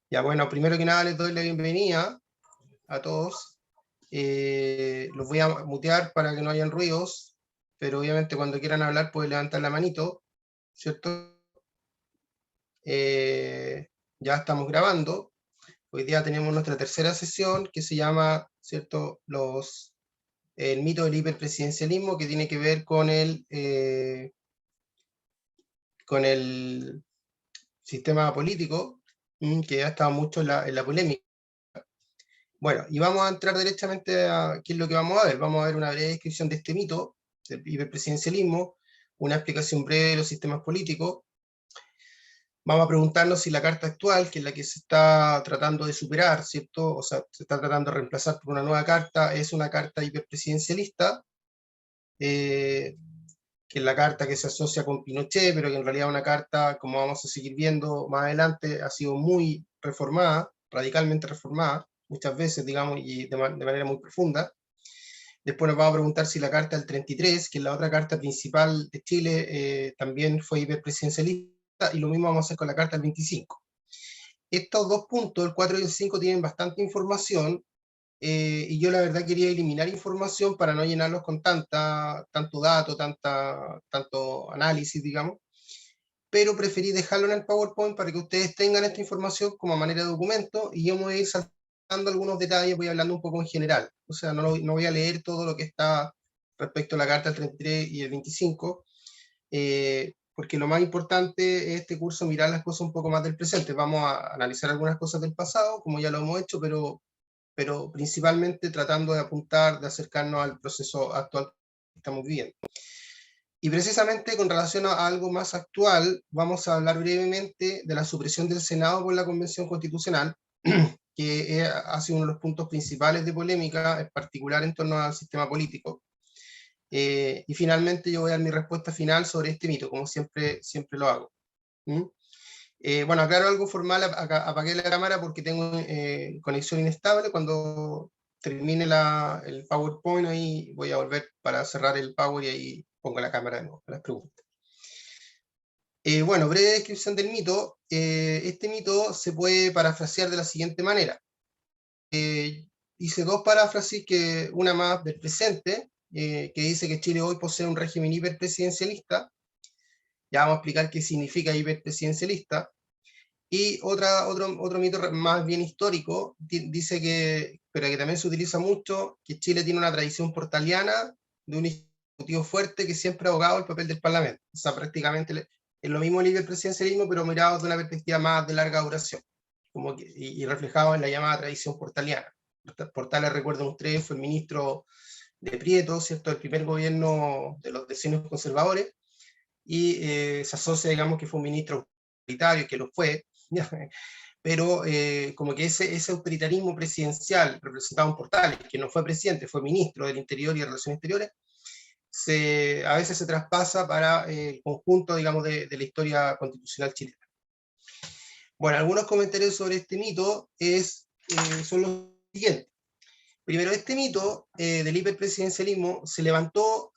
Ya, bueno, primero que nada les doy la bienvenida a todos. Los voy a mutear para que no hayan ruidos, pero obviamente cuando quieran hablar pueden levantar la manito, ¿cierto? Ya estamos grabando. Hoy día tenemos nuestra tercera sesión que se llama, ¿cierto? El mito del hiperpresidencialismo, que tiene que ver con el sistema político, que ha estado mucho en la polémica. Bueno, y vamos a entrar directamente a qué es lo que vamos a ver. Vamos a ver una breve descripción de este mito, del hiperpresidencialismo, una explicación breve de los sistemas políticos. Vamos a preguntarnos si la carta actual, que es la que se está tratando de superar, ¿cierto? O sea, se está tratando de reemplazar por una nueva carta, es una carta hiperpresidencialista, eh, que es la carta que se asocia con Pinochet, pero que en realidad una carta, como vamos a seguir viendo más adelante, ha sido muy reformada, radicalmente reformada, muchas veces, digamos, y de manera muy profunda. Después nos vamos a preguntar si la carta del 33, que es la otra carta principal de Chile, también fue hiperpresidencialista, y lo mismo vamos a hacer con la carta del 25. Estos dos puntos, el 4 y el 5, tienen bastante información, y yo la verdad quería eliminar información para no llenarlos con tanto dato, tanto análisis, digamos, pero preferí dejarlo en el PowerPoint para que ustedes tengan esta información como manera de documento, y yo me voy a ir saltando algunos detalles, voy hablando un poco en general. O sea, no voy a leer todo lo que está respecto a la carta del 33 y el 25, porque lo más importante es este curso mirar las cosas un poco más del presente. Vamos a analizar algunas cosas del pasado, como ya lo hemos hecho, pero principalmente tratando de apuntar, de acercarnos al proceso actual que estamos viviendo. Y precisamente con relación a algo más actual, vamos a hablar brevemente de la supresión del Senado por la Convención Constitucional, que ha sido uno de los puntos principales de polémica, en particular en torno al sistema político. Y finalmente yo voy a dar mi respuesta final sobre este mito, como siempre lo hago. Bueno, aclaro algo formal, apagué la cámara porque tengo conexión inestable. Cuando termine el PowerPoint, ahí voy a volver para cerrar el Power y ahí pongo la cámara de nuevo para las preguntas. Bueno, breve descripción del mito. Este mito se puede parafrasear de la siguiente manera. Hice dos paráfrasis, una más del presente, que dice que Chile hoy posee un régimen hiperpresidencialista. Ya vamos a explicar qué significa hiperpresidencialista. Y otro mito más bien histórico, dice pero que también se utiliza mucho, que Chile tiene una tradición portaliana de un ejecutivo fuerte que siempre ha abogado el papel del Parlamento. O sea, prácticamente es lo mismo el hiperpresidencialismo, pero mirado desde una perspectiva más de larga duración, y reflejado en la llamada tradición portaliana. Portales, recuerden ustedes, fue el ministro de Prieto, ¿cierto?, el primer gobierno de los decenios conservadores, y se asocia, digamos, que fue un ministro autoritario, que lo fue, pero como que ese autoritarismo presidencial representado en Portales, que no fue presidente, fue ministro del Interior y de Relaciones Exteriores, a veces se traspasa para el conjunto, digamos, de la historia constitucional chilena. Bueno, algunos comentarios sobre este mito son los siguientes. Primero, este mito del hiperpresidencialismo se levantó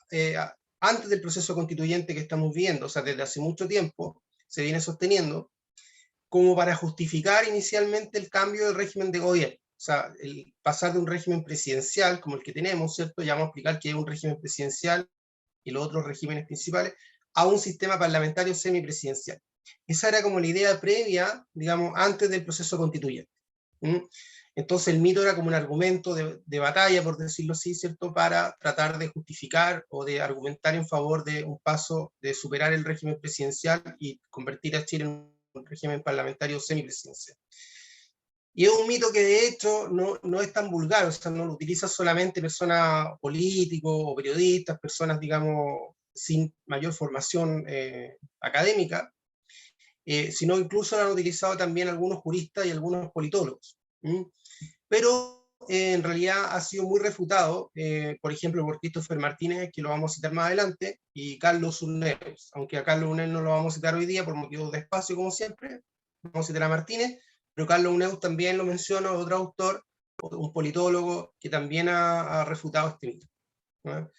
antes del proceso constituyente que estamos viendo, o sea, desde hace mucho tiempo se viene sosteniendo, como para justificar inicialmente el cambio del régimen de gobierno. O sea, el pasar de un régimen presidencial como el que tenemos, ¿cierto? Ya vamos a explicar que es un régimen presidencial y los otros regímenes principales, a un sistema parlamentario semipresidencial. Esa era como la idea previa, digamos, antes del proceso constituyente. Entonces el mito era como un argumento de batalla, por decirlo así, ¿cierto?, para tratar de justificar o de argumentar en favor de un paso de superar el régimen presidencial y convertir a Chile en un régimen parlamentario semipresidencial. Y es un mito que de hecho no es tan vulgar, o sea, no lo utilizan solamente personas políticos o periodistas, personas, digamos, sin mayor formación académica, sino incluso lo han utilizado también algunos juristas y algunos politólogos. Pero en realidad ha sido muy refutado, por ejemplo, por Christopher Martínez, que lo vamos a citar más adelante, y Carlos Unneus, aunque a Carlos Unneus no lo vamos a citar hoy día por motivos de espacio, como siempre, vamos a citar a Martínez, pero Carlos Unneus también lo menciona, otro autor, un politólogo, que también ha refutado este mito, ¿no?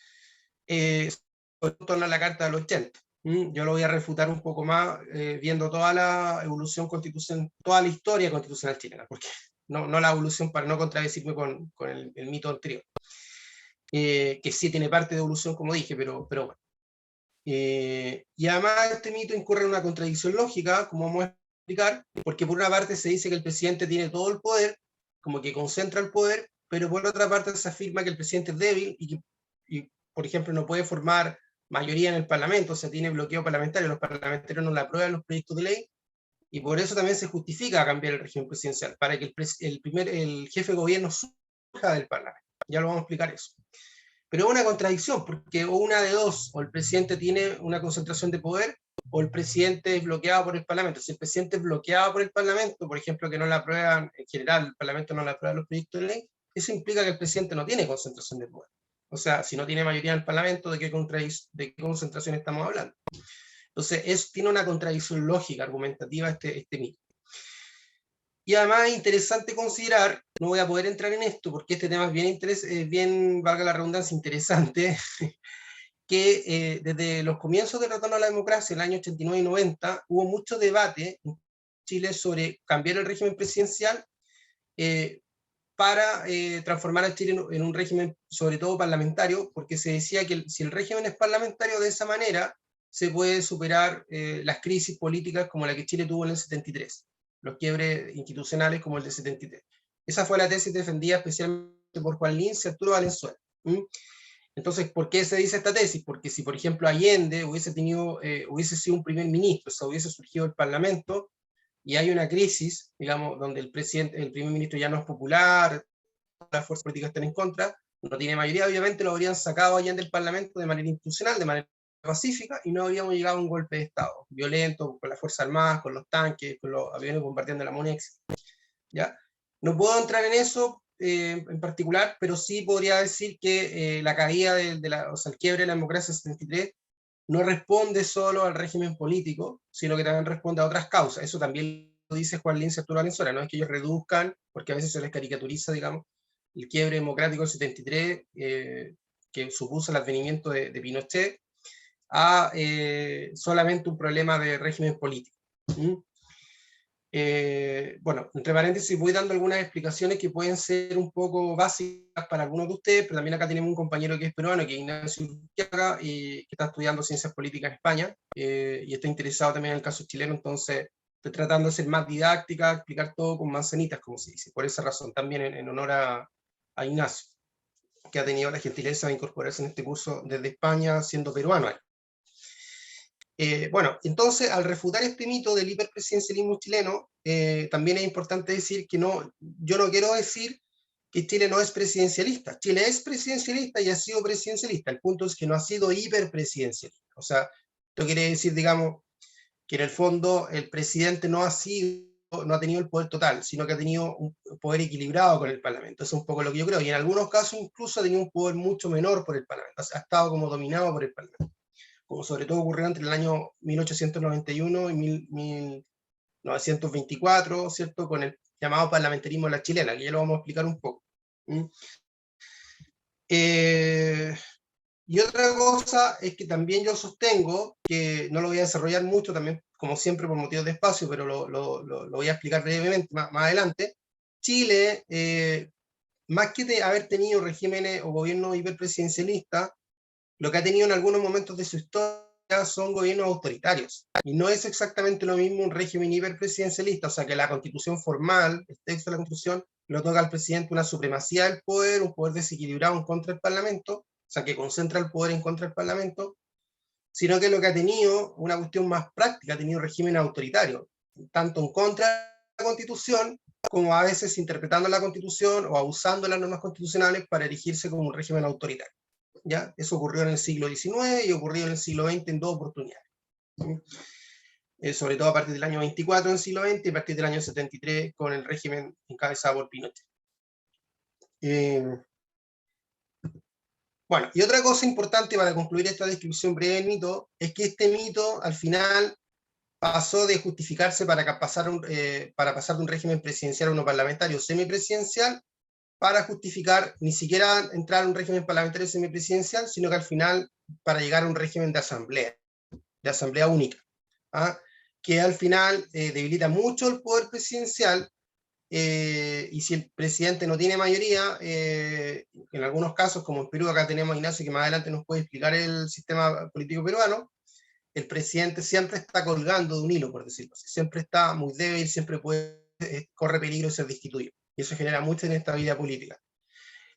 En torno a la Carta del 80. Yo lo voy a refutar un poco más viendo toda la evolución constitucional, toda la historia constitucional chilena, porque no la evolución para no contradecirme con el mito anterior, que sí tiene parte de evolución, como dije, pero bueno. Y además este mito incurre en una contradicción lógica, como vamos a explicar, porque por una parte se dice que el presidente tiene todo el poder, como que concentra el poder, pero por otra parte se afirma que el presidente es débil y por ejemplo, no puede formar mayoría en el Parlamento, o sea, tiene bloqueo parlamentario, los parlamentarios no le aprueban los proyectos de ley, y por eso también se justifica cambiar el régimen presidencial, para que el jefe de gobierno surja del Parlamento. Ya lo vamos a explicar eso. Pero es una contradicción, porque o una de dos, o el presidente tiene una concentración de poder, o el presidente es bloqueado por el Parlamento. Si el presidente es bloqueado por el Parlamento, por ejemplo, que no le aprueban, en general, el Parlamento no le aprueba los proyectos de ley, eso implica que el presidente no tiene concentración de poder. O sea, si no tiene mayoría en el Parlamento, ¿de qué concentración estamos hablando? Entonces, tiene una contradicción lógica, argumentativa, este mito. Y además es interesante considerar, no voy a poder entrar en esto porque este tema es bien, valga la redundancia, interesante, que desde los comienzos del retorno a la democracia, en el año 89 y 90, hubo mucho debate en Chile sobre cambiar el régimen presidencial para transformar a Chile en un régimen, sobre todo parlamentario, porque se decía que si el régimen es parlamentario, de esa manera se puede superar las crisis políticas como la que Chile tuvo en el 73, los quiebres institucionales como el del 73. Esa fue la tesis defendida especialmente por Juan Lins y Arturo Valenzuela. Entonces, ¿por qué se dice esta tesis? Porque si, por ejemplo, Allende hubiese sido un primer ministro, o sea, hubiese surgido el Parlamento, y hay una crisis, digamos, donde el primer ministro ya no es popular, las fuerzas políticas están en contra, no tiene mayoría, obviamente lo habrían sacado allá del Parlamento de manera institucional, de manera pacífica, y no habríamos llegado a un golpe de Estado violento, con las Fuerzas Armadas, con los tanques, con los aviones bombardeando la MONEX. ¿Ya? No puedo entrar en eso en particular, pero sí podría decir que la caída o sea, el quiebre de la democracia en 73 no responde solo al régimen político, sino que también responde a otras causas. Eso también lo dice Juan Lins y Arturo Valenzuela, no es que ellos reduzcan, porque a veces se les caricaturiza, digamos, el quiebre democrático del 73, que supuso el advenimiento de Pinochet, a solamente un problema de régimen político. Bueno, entre paréntesis voy dando algunas explicaciones que pueden ser un poco básicas para algunos de ustedes, pero también acá tenemos un compañero que es peruano, que es Ignacio Urquiaga, y que está estudiando ciencias políticas en España, y está interesado también en el caso chileno, entonces estoy tratando de ser más didáctica, explicar todo con manzanitas, como se dice, por esa razón también en honor a Ignacio, que ha tenido la gentileza de incorporarse en este curso desde España, siendo peruano. Bueno, entonces, al refutar este mito del hiperpresidencialismo chileno, también es importante decir que yo no quiero decir que Chile no es presidencialista. Chile es presidencialista y ha sido presidencialista. El punto es que no ha sido hiperpresidencialista. O sea, esto quiere decir, digamos, que en el fondo el presidente no ha tenido el poder total, sino que ha tenido un poder equilibrado con el Parlamento. Eso es un poco lo que yo creo. Y en algunos casos incluso ha tenido un poder mucho menor por el Parlamento. O sea, ha estado como dominado por el Parlamento, como sobre todo ocurrió entre el año 1891 y 1924, ¿cierto? Con el llamado parlamentarismo a la chilena, que ya lo vamos a explicar un poco. Y otra cosa es que también yo sostengo, que no lo voy a desarrollar mucho, también como siempre por motivos de espacio, pero lo voy a explicar brevemente más adelante. Chile, más que de haber tenido regímenes o gobiernos hiperpresidencialistas, lo que ha tenido en algunos momentos de su historia son gobiernos autoritarios. Y no es exactamente lo mismo un régimen hiperpresidencialista, o sea que la constitución formal, el texto de la constitución, le otorga al presidente una supremacía del poder, un poder desequilibrado en contra del Parlamento, o sea que concentra el poder en contra del Parlamento, sino que lo que ha tenido, una cuestión más práctica, ha tenido régimen autoritario, tanto en contra de la constitución, como a veces interpretando la constitución o abusando de las normas constitucionales para erigirse como un régimen autoritario. ¿Ya? Eso ocurrió en el siglo XIX y ocurrió en el siglo XX en dos oportunidades. Sobre todo a partir del año 24 en el siglo XX y a partir del año 73 con el régimen encabezado por Pinochet. Bueno, y otra cosa importante para concluir esta descripción breve del mito es que este mito al final pasó de justificarse para pasar de un régimen presidencial a uno parlamentario semipresidencial, para justificar ni siquiera entrar a un régimen parlamentario semipresidencial, sino que al final para llegar a un régimen de asamblea. de asamblea única, ¿ah? Que al final debilita mucho el poder presidencial, y si el presidente no tiene mayoría, en algunos casos, como en Perú, acá tenemos a Ignacio que más adelante nos puede explicar el sistema político peruano, el presidente siempre está colgando de un hilo, por decirlo así, siempre está muy débil, siempre corre peligro de ser destituido, y eso genera mucha inestabilidad política.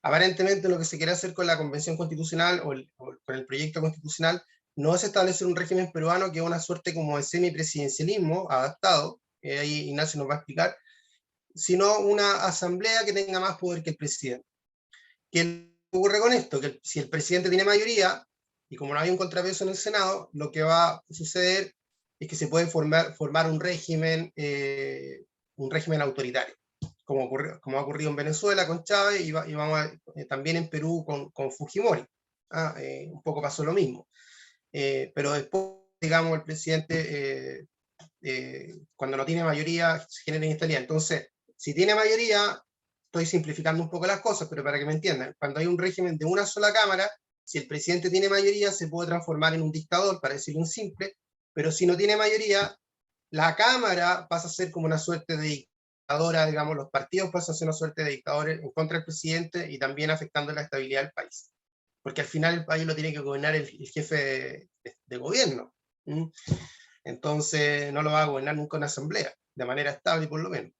Aparentemente lo que se quiere hacer con la convención constitucional o con el proyecto constitucional no es establecer un régimen peruano que es una suerte como de semipresidencialismo adaptado, ahí Ignacio nos va a explicar, sino una asamblea que tenga más poder que el presidente. ¿Qué ocurre con esto? Que si el presidente tiene mayoría, y como no hay un contrapeso en el Senado, lo que va a suceder es que se puede formar un régimen autoritario, como ha ocurrido en Venezuela con Chávez, y vamos también en Perú con Fujimori. Un poco pasó lo mismo. Pero después, digamos, el presidente, cuando no tiene mayoría, se genera inestabilidad. Entonces, si tiene mayoría, estoy simplificando un poco las cosas, pero para que me entiendan, cuando hay un régimen de una sola cámara, si el presidente tiene mayoría, se puede transformar en un dictador, para decirlo en simple, pero si no tiene mayoría, la cámara pasa a ser como una suerte de dictadora, digamos, los partidos pasan a ser una suerte de dictadores en contra del presidente y también afectando la estabilidad del país. Porque al final el país lo tiene que gobernar el jefe de gobierno. Entonces no lo va a gobernar nunca una asamblea, de manera estable por lo menos.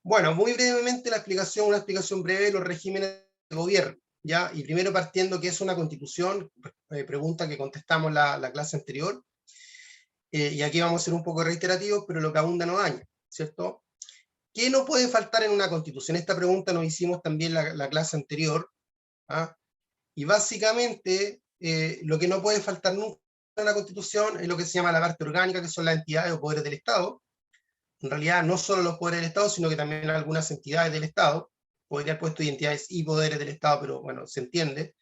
Bueno, muy brevemente una explicación breve de los regímenes de gobierno, ¿ya? Y primero partiendo qué es una constitución, pregunta que contestamos la clase anterior, y aquí vamos a ser un poco reiterativos, pero lo que abunda no daña, ¿cierto? ¿Qué no puede faltar en una constitución? Esta pregunta nos hicimos también la clase anterior, ¿ah? Y básicamente lo que no puede faltar nunca en una constitución es lo que se llama la parte orgánica, que son las entidades o poderes del Estado. En realidad no solo los poderes del Estado, sino que también algunas entidades del Estado. Podría haber puesto entidades y poderes del Estado, pero bueno, se entiende.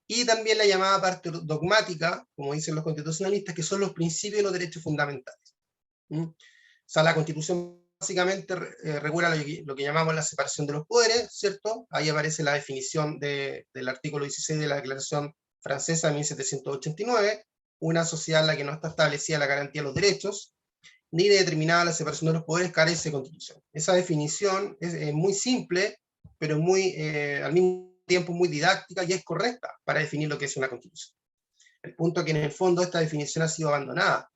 Y también la llamada parte dogmática, como dicen los constitucionalistas, que son los principios y los derechos fundamentales. O sea, la Constitución básicamente regula lo que llamamos la separación de los poderes, ¿cierto? Ahí aparece la definición del artículo 16 de la Declaración Francesa de 1789, una sociedad en la que no está establecida la garantía de los derechos, ni determinada la separación de los poderes, carece de Constitución. Esa definición es muy simple, pero al mismo tiempo muy didáctica y es correcta para definir lo que es una Constitución. El punto es que en el fondo esta definición ha sido abandonada,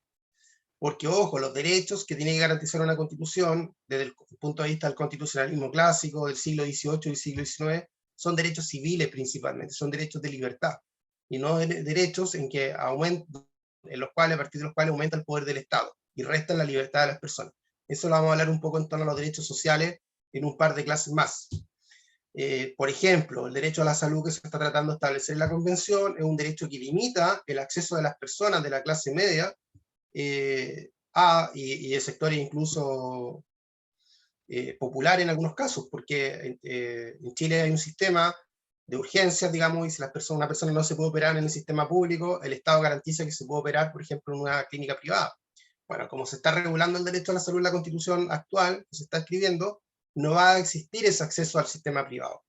porque, ojo, los derechos que tiene que garantizar una constitución, desde el punto de vista del constitucionalismo clásico del siglo XVIII y siglo XIX, son derechos civiles principalmente, son derechos de libertad, y no derechos en los cuales, a partir de los cuales aumenta el poder del Estado y restan la libertad de las personas. Eso lo vamos a hablar un poco en torno a los derechos sociales en un par de clases más. Por ejemplo, el derecho a la salud que se está tratando de establecer en la Convención es un derecho que limita el acceso de las personas de la clase media y de sectores incluso popular en algunos casos, porque en Chile hay un sistema de urgencias, digamos, y si una persona no se puede operar en el sistema público, el Estado garantiza que se puede operar, por ejemplo, en una clínica privada. Bueno, como se está regulando el derecho a la salud en la Constitución actual, que se está escribiendo, no va a existir ese acceso al sistema privado.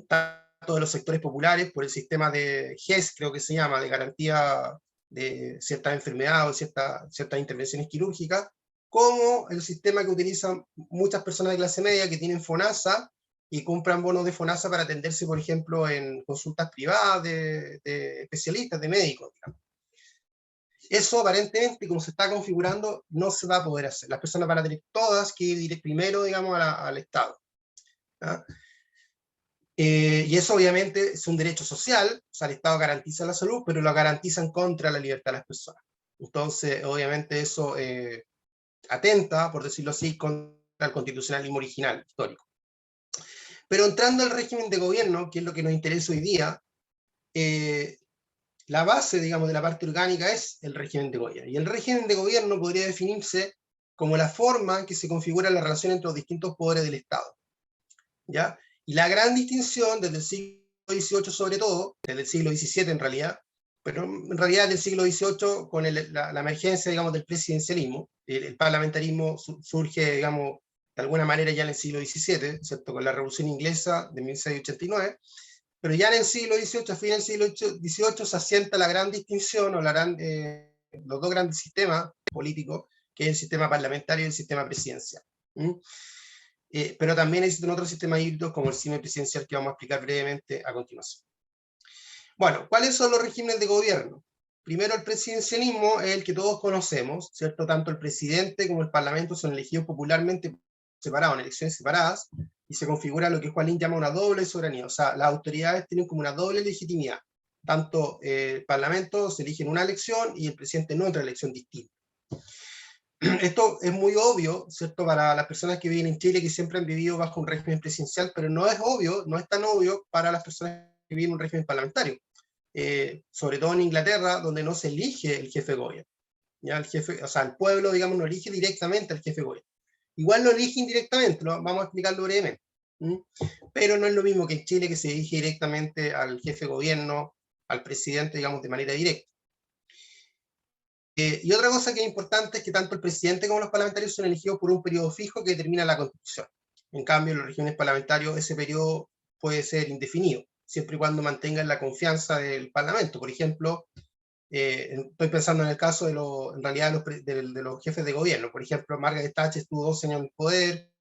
Tanto de los sectores populares, por el sistema de GES, creo que se llama, de garantía de ciertas enfermedades o ciertas intervenciones quirúrgicas, como el sistema que utilizan muchas personas de clase media que tienen FONASA y compran bonos de FONASA para atenderse, por ejemplo, en consultas privadas de especialistas, de médicos, digamos. Eso aparentemente, como se está configurando, no se va a poder hacer. Las personas van a tener todas que ir primero, digamos, al Estado. ¿Ah? Y eso obviamente es un derecho social, o sea, el Estado garantiza la salud, pero lo garantizan contra la libertad de las personas. Entonces, obviamente eso atenta, por decirlo así, contra el constitucionalismo original, histórico. Pero entrando al régimen de gobierno, que es lo que nos interesa hoy día, la base, digamos, de la parte orgánica es el régimen de gobierno. Y el régimen de gobierno podría definirse como la forma en que se configura la relación entre los distintos poderes del Estado. ¿Ya? Y la gran distinción desde el siglo XVIII sobre todo, desde el siglo XVII en realidad, pero en realidad del siglo XVIII con la emergencia, digamos, del presidencialismo, el parlamentarismo surge, digamos, de alguna manera ya en el siglo XVII, ¿cierto? Con la Revolución Inglesa de 1689, Pero ya en el siglo XVIII, a fines del siglo XVIII, se asienta la gran distinción, o los dos grandes sistemas políticos, que es el sistema parlamentario y el sistema presidencial. Pero también existen otros sistemas híbridos, como el semipresidencial, que vamos a explicar brevemente a continuación. Bueno, ¿cuáles son los regímenes de gobierno? Primero, el presidencialismo es el que todos conocemos, ¿cierto? Tanto el presidente como el parlamento son elegidos popularmente separados, en elecciones separadas, y se configura lo que Juan llama una doble soberanía. O sea, las autoridades tienen como una doble legitimidad. Tanto el parlamento se elige en una elección y el presidente en otra elección distinta. Esto es muy obvio, ¿cierto?, para las personas que viven en Chile, que siempre han vivido bajo un régimen presidencial, pero no es obvio, no es tan obvio para las personas que viven en un régimen parlamentario. Sobre todo en Inglaterra, donde no se elige el jefe de gobierno. ¿Ya? O sea, el pueblo, digamos, no elige directamente al jefe de gobierno. Igual lo elige indirectamente, vamos a explicarlo brevemente. Pero no es lo mismo que en Chile, que se elige directamente al jefe de gobierno, al presidente, digamos, de manera directa. Y otra cosa que es importante es que tanto el presidente como los parlamentarios son elegidos por un periodo fijo que determina la Constitución. En cambio, en los regímenes parlamentarios ese periodo puede ser indefinido, siempre y cuando mantengan la confianza del Parlamento. Por ejemplo, estoy pensando en el caso de en realidad de los jefes de gobierno. Por ejemplo, Margaret Thatcher estuvo 12 años en el poder,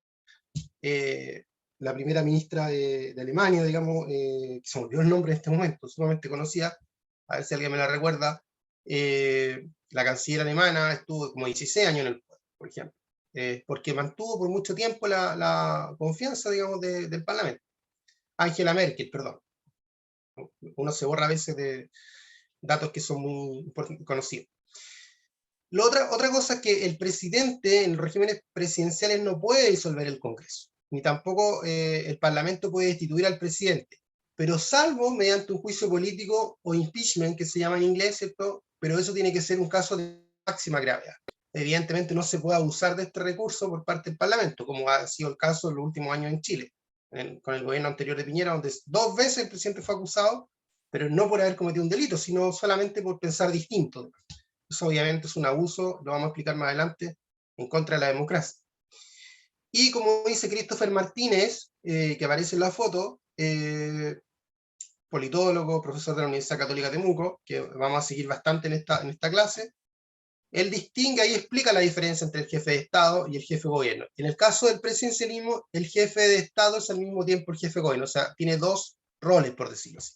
la primera ministra de Alemania, digamos, que se me olvidó el nombre en este momento, sumamente conocida, a ver si alguien me la recuerda, la canciller alemana estuvo como 16 años en el poder, por ejemplo, porque mantuvo por mucho tiempo la confianza, digamos, del Parlamento. Angela Merkel, perdón. Uno se borra a veces de datos que son muy conocidos. Otra cosa es que el presidente en los regímenes presidenciales no puede disolver el Congreso, ni tampoco el Parlamento puede destituir al presidente, pero salvo mediante un juicio político o impeachment, que se llama en inglés, ¿cierto? Pero eso tiene que ser un caso de máxima gravedad. Evidentemente no se puede abusar de este recurso por parte del Parlamento, como ha sido el caso en los últimos años en Chile, con el gobierno anterior de Piñera, donde 2 veces el presidente fue acusado, pero no por haber cometido un delito, sino solamente por pensar distinto. Eso obviamente es un abuso, lo vamos a explicar más adelante, en contra de la democracia. Y como dice Christopher Martínez, que aparece en la foto, politólogo, profesor de la Universidad Católica de Temuco, que vamos a seguir bastante en esta clase, él distingue y explica la diferencia entre el jefe de Estado y el jefe de gobierno. En el caso del presidencialismo, el jefe de Estado es al mismo tiempo el jefe de gobierno, o sea, tiene dos roles, por decirlo así.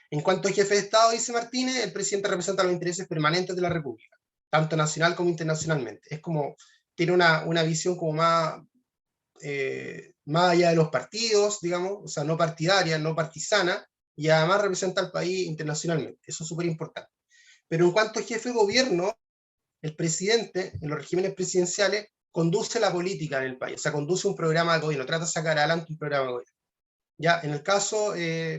En cuanto al jefe de Estado, dice Martínez, el presidente representa los intereses permanentes de la República, tanto nacional como internacionalmente. Es como, tiene una visión como más allá de los partidos, digamos, o sea, no partidaria, no partisana, y además representa al país internacionalmente. Eso es súper importante. Pero en cuanto al jefe de gobierno, el presidente, en los regímenes presidenciales, conduce la política en el país, o sea, conduce un programa de gobierno, trata de sacar adelante un programa de gobierno. Ya, en el caso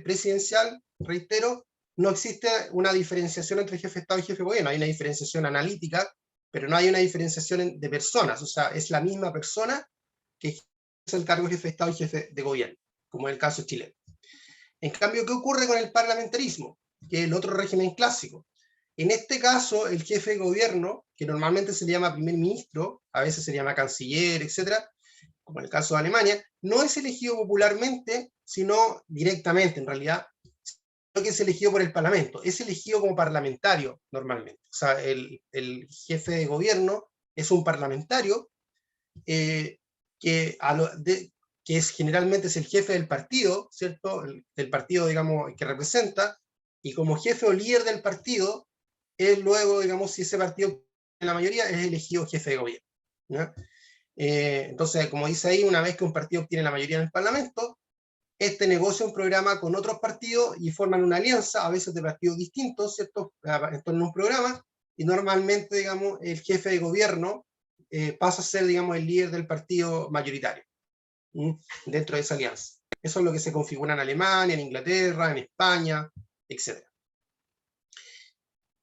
presidencial, reitero, no existe una diferenciación entre jefe de Estado y jefe de gobierno, hay una diferenciación analítica, pero no hay una diferenciación de personas, o sea, es la misma persona que es el cargo de jefe de Estado y jefe de gobierno, como en el caso chileno. En cambio, ¿qué ocurre con el parlamentarismo? Que es el otro régimen clásico. En este caso, el jefe de gobierno, que normalmente se le llama primer ministro, a veces se le llama canciller, etcétera, como en el caso de Alemania, no es elegido popularmente, sino directamente, en realidad, sino que es elegido por el Parlamento. Es elegido como parlamentario, normalmente. O sea, el jefe de gobierno es un parlamentario que generalmente es el jefe del partido, ¿cierto? Del partido, digamos, que representa, y como jefe o líder del partido, él luego, digamos, si ese partido tiene la mayoría, es elegido jefe de gobierno, ¿no? Entonces, como dice ahí, una vez que un partido obtiene la mayoría en el Parlamento, este negocia un programa con otros partidos y forman una alianza, a veces de partidos distintos, ¿cierto? En torno a un programa, y normalmente, digamos, el jefe de gobierno pasa a ser, digamos, el líder del partido mayoritario dentro de esa alianza. Eso es lo que se configura en Alemania, en Inglaterra, en España, etc.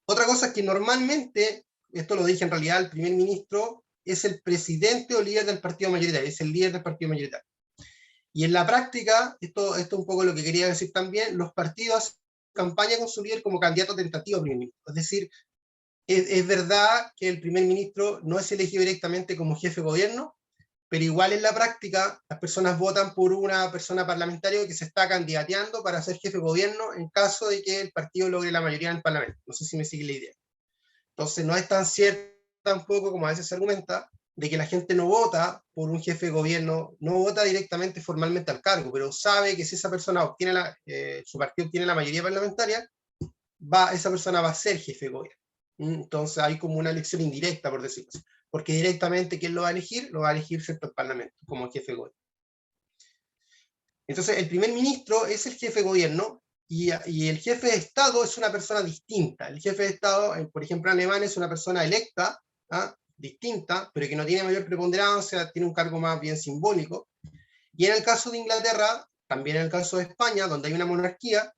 Otra cosa es que normalmente, esto lo dije en realidad, el primer ministro es el presidente o líder del partido mayoritario, es el líder del partido mayoritario. Y en la práctica, esto es un poco lo que quería decir también, los partidos hacen campaña con su líder como candidato tentativo a primer ministro. Es decir, es verdad que el primer ministro no es elegido directamente como jefe de gobierno, pero igual en la práctica las personas votan por una persona parlamentaria que se está candidateando para ser jefe de gobierno en caso de que el partido logre la mayoría en el Parlamento. No sé si me sigue la idea. Entonces no es tan cierto tampoco, como a veces se argumenta, de que la gente no vota por un jefe de gobierno, no vota directamente formalmente al cargo, pero sabe que si esa persona obtiene su partido obtiene la mayoría parlamentaria, esa persona va a ser jefe de gobierno. Entonces hay como una elección indirecta, por decirlo así, porque directamente ¿quién lo va a elegir? Lo va a elegir ¿cierto? El Parlamento, como jefe de gobierno. Entonces el primer ministro es el jefe de gobierno, y el jefe de Estado es una persona distinta. El jefe de Estado, por ejemplo, en Alemania es una persona electa, distinta, pero que no tiene mayor preponderancia, tiene un cargo más bien simbólico. Y en el caso de Inglaterra, también en el caso de España, donde hay una monarquía,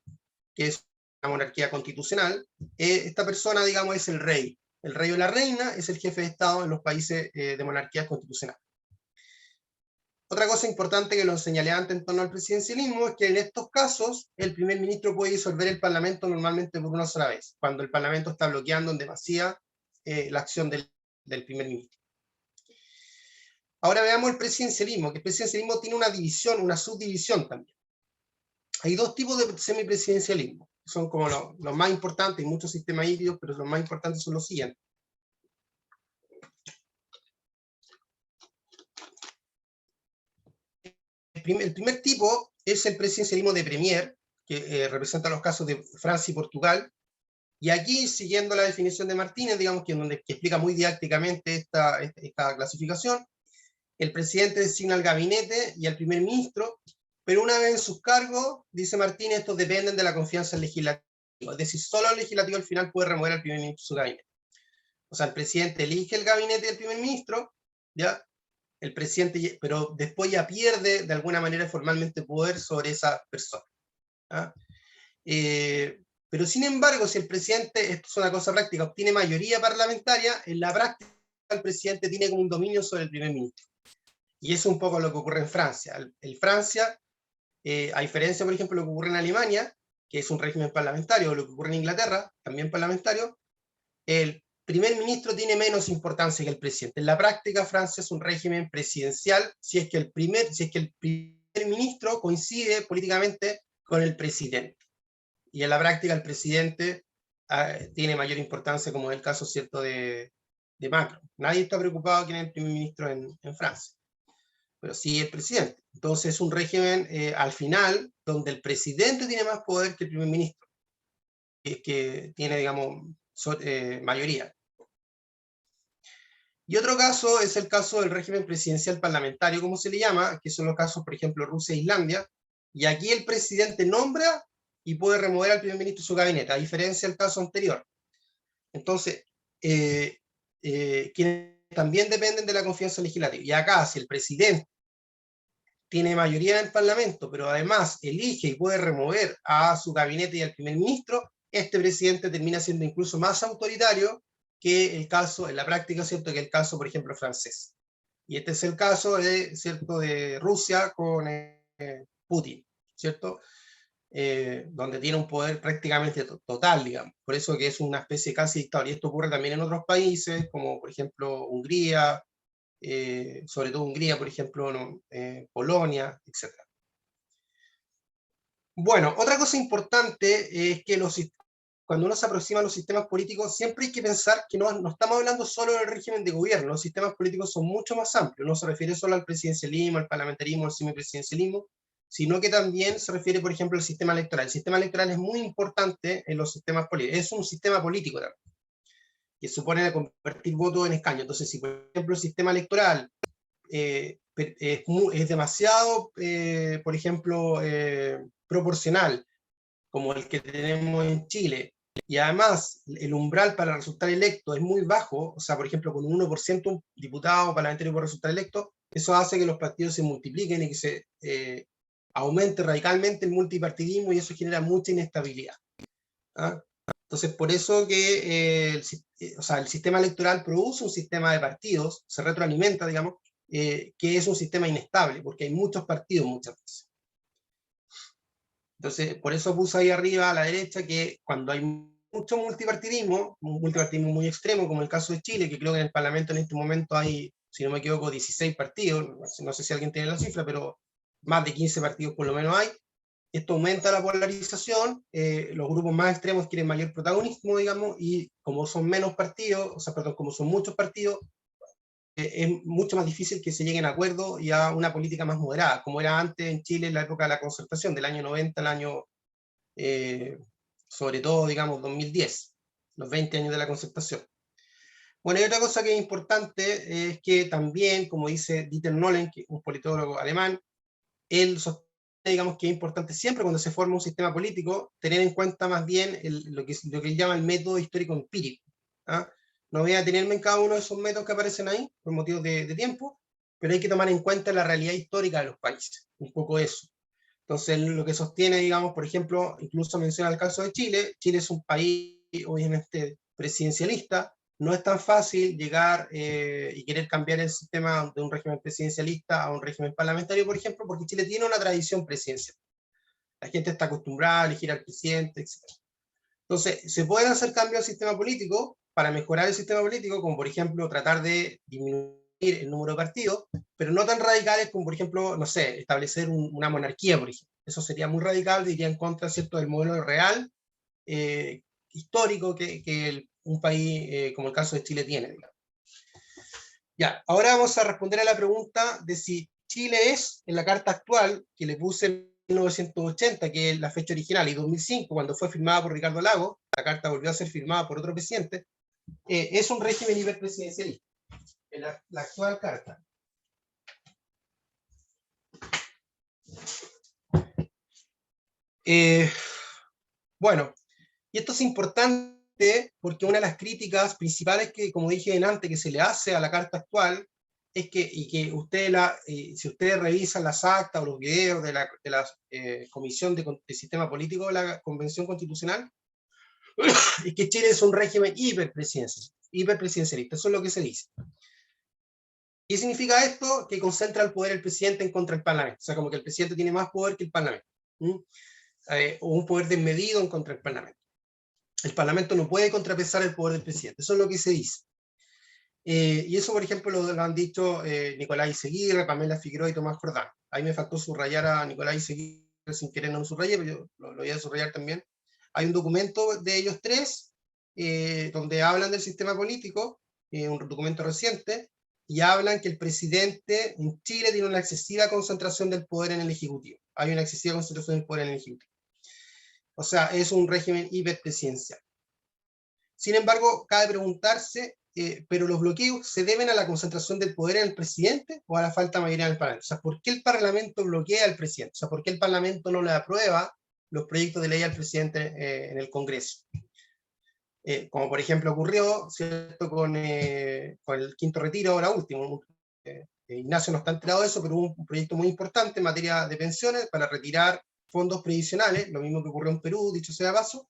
que es una monarquía constitucional, esta persona, digamos, es el rey. El rey o la reina es el jefe de Estado en los países de monarquías constitucionales. Otra cosa importante que lo señalé antes en torno al presidencialismo es que en estos casos el primer ministro puede disolver el Parlamento normalmente por una sola vez, cuando el Parlamento está bloqueando en demasía la acción del primer ministro. Ahora veamos el presidencialismo, que el presidencialismo tiene una división, una subdivisión también. Hay dos tipos de semipresidencialismo, son como los más importantes, hay muchos sistemas híbridos, pero los más importantes son los siguientes. El primer tipo es el presidencialismo de Premier, que representa los casos de Francia y Portugal, y aquí, siguiendo la definición de Martínez, digamos que explica muy didácticamente esta clasificación, el presidente designa al gabinete y al primer ministro, pero una vez en sus cargos, dice Martínez, estos dependen de la confianza legislativa, es decir, solo el legislativo al final puede remover al primer ministro de su gabinete. O sea, el presidente elige el gabinete del primer ministro, ¿ya? El presidente, pero después ya pierde de alguna manera formalmente poder sobre esa persona. Pero sin embargo, si el presidente, esto es una cosa práctica, obtiene mayoría parlamentaria, en la práctica el presidente tiene como un dominio sobre el primer ministro. Y eso es un poco lo que ocurre en Francia. En Francia, a diferencia, por ejemplo, de lo que ocurre en Alemania, que es un régimen parlamentario, o lo que ocurre en Inglaterra, también parlamentario, el primer ministro tiene menos importancia que el presidente. En la práctica, Francia es un régimen presidencial si es que el primer ministro coincide políticamente con el presidente. Y en la práctica el presidente tiene mayor importancia, como es el caso, ¿cierto?, de Macron. Nadie está preocupado quién es el primer ministro en Francia, pero sí el presidente. Entonces es un régimen, al final, donde el presidente tiene más poder que el primer ministro, que tiene, digamos, mayoría. Y otro caso es el caso del régimen presidencial parlamentario, como se le llama, que son los casos, por ejemplo, Rusia e Islandia, y aquí el presidente nombra y puede remover al primer ministro de su gabinete, a diferencia del caso anterior. Entonces, quienes también dependen de la confianza legislativa. Y acá, si el presidente tiene mayoría en el Parlamento, pero además elige y puede remover a su gabinete y al primer ministro, este presidente termina siendo incluso más autoritario que el caso, en la práctica, ¿cierto?, que el caso, por ejemplo, francés. Y este es el caso ¿cierto?, de Rusia con Putin, ¿cierto?, donde tiene un poder prácticamente total, digamos. Por eso que es una especie casi de dictadura. Y esto ocurre también en otros países, como por ejemplo Hungría, sobre todo Hungría, por ejemplo, ¿no? Polonia, etc. Bueno, otra cosa importante es que cuando uno se aproxima a los sistemas políticos, siempre hay que pensar que no estamos hablando solo del régimen de gobierno. Los sistemas políticos son mucho más amplios, no se refiere solo al presidencialismo, al parlamentarismo, al semipresidencialismo, sino que también se refiere, por ejemplo, al sistema electoral. El sistema electoral es muy importante en los sistemas políticos, es un sistema político también, que supone convertir votos en escaños. Entonces, si por ejemplo el sistema electoral es demasiado, por ejemplo, proporcional, como el que tenemos en Chile, y además el umbral para resultar electo es muy bajo, o sea, por ejemplo, con un 1% un diputado parlamentario puede resultar electo, eso hace que los partidos se multipliquen y que se aumente radicalmente el multipartidismo, y eso genera mucha inestabilidad. ¿Ah? Entonces, por eso que o sea, el sistema electoral produce un sistema de partidos, se retroalimenta, digamos, que es un sistema inestable, porque hay muchos partidos muchas veces. Entonces, por eso puse ahí arriba a la derecha que cuando hay mucho multipartidismo, un multipartidismo muy extremo, como el caso de Chile, que creo que en el Parlamento en este momento hay si no me equivoco, 16 partidos, no sé si alguien tiene la cifra, pero más de 15 partidos por lo menos hay. Esto aumenta la polarización, los grupos más extremos quieren mayor protagonismo, digamos, y como son menos partidos, o sea, perdón, como son muchos partidos, es mucho más difícil que se lleguen a acuerdos y a una política más moderada, como era antes en Chile en la época de la concertación, del año 90 al año, sobre todo, digamos, 2010, los 20 años de la concertación. Bueno, y otra cosa que es importante es que también, como dice Dieter Nolen, que es un politólogo alemán, él sostiene, digamos, que es importante siempre cuando se forma un sistema político tener en cuenta más bien lo que él llama el método histórico empírico. ¿Ah? No voy a detenerme en cada uno de esos métodos que aparecen ahí, por motivos de tiempo, pero hay que tomar en cuenta la realidad histórica de los países, un poco eso. Entonces, lo que sostiene, digamos, por ejemplo, incluso menciona el caso de Chile. Chile es un país, obviamente, presidencialista. No es tan fácil llegar y querer cambiar el sistema de un régimen presidencialista a un régimen parlamentario, por ejemplo, porque Chile tiene una tradición presidencial. La gente está acostumbrada a elegir al presidente, etc. Entonces, se pueden hacer cambios al sistema político para mejorar el sistema político, como por ejemplo tratar de disminuir el número de partidos, pero no tan radicales como por ejemplo, no sé, establecer una monarquía, por ejemplo. Eso sería muy radical, iría en contra, ¿cierto?, del modelo real, histórico que un país como el caso de Chile tiene, digamos. Ya, ahora vamos a responder a la pregunta de si Chile es, en la carta actual, que le puse en 1980, que es la fecha original, y 2005, cuando fue firmada por Ricardo Lagos, la carta volvió a ser firmada por otro presidente, es un régimen hiperpresidencialista, en la actual carta. Bueno, y esto es importante porque una de las críticas principales que, como dije antes, que se le hace a la carta actual es que, y que si ustedes revisan las actas o los videos de la Comisión de Sistema Político de la Convención Constitucional, es que Chile es un régimen hiperpresidencialista. Eso es lo que se dice. ¿Qué significa esto? Que concentra el poder el presidente en contra del Parlamento. O sea, como que el presidente tiene más poder que el Parlamento. O un poder desmedido en contra del Parlamento. El Parlamento no puede contrapesar el poder del presidente. Eso es lo que se dice. Y eso, por ejemplo, lo han dicho Nicolás Iseguirre, Pamela Figueroa y Tomás Jordán. Ahí me faltó subrayar a Nicolás Iseguirre, sin querer no lo subrayé, pero yo lo voy a subrayar también. Hay un documento de ellos tres, donde hablan del sistema político, un documento reciente, y hablan que el presidente en Chile tiene una excesiva concentración del poder en el Ejecutivo. Hay una excesiva concentración del poder en el Ejecutivo. O sea, es un régimen hiperpresidencial. Sin embargo, cabe preguntarse, ¿pero los bloqueos se deben a la concentración del poder en el presidente o a la falta de mayoría en el Parlamento? O sea, ¿por qué el Parlamento bloquea al presidente? O sea, ¿por qué el Parlamento no le aprueba los proyectos de ley al presidente en el Congreso? Como por ejemplo ocurrió, ¿cierto?, con el quinto retiro, ahora último. Ignacio no está enterado de eso, pero hubo un proyecto muy importante en materia de pensiones para retirar fondos previsionales, lo mismo que ocurrió en Perú, dicho sea de paso,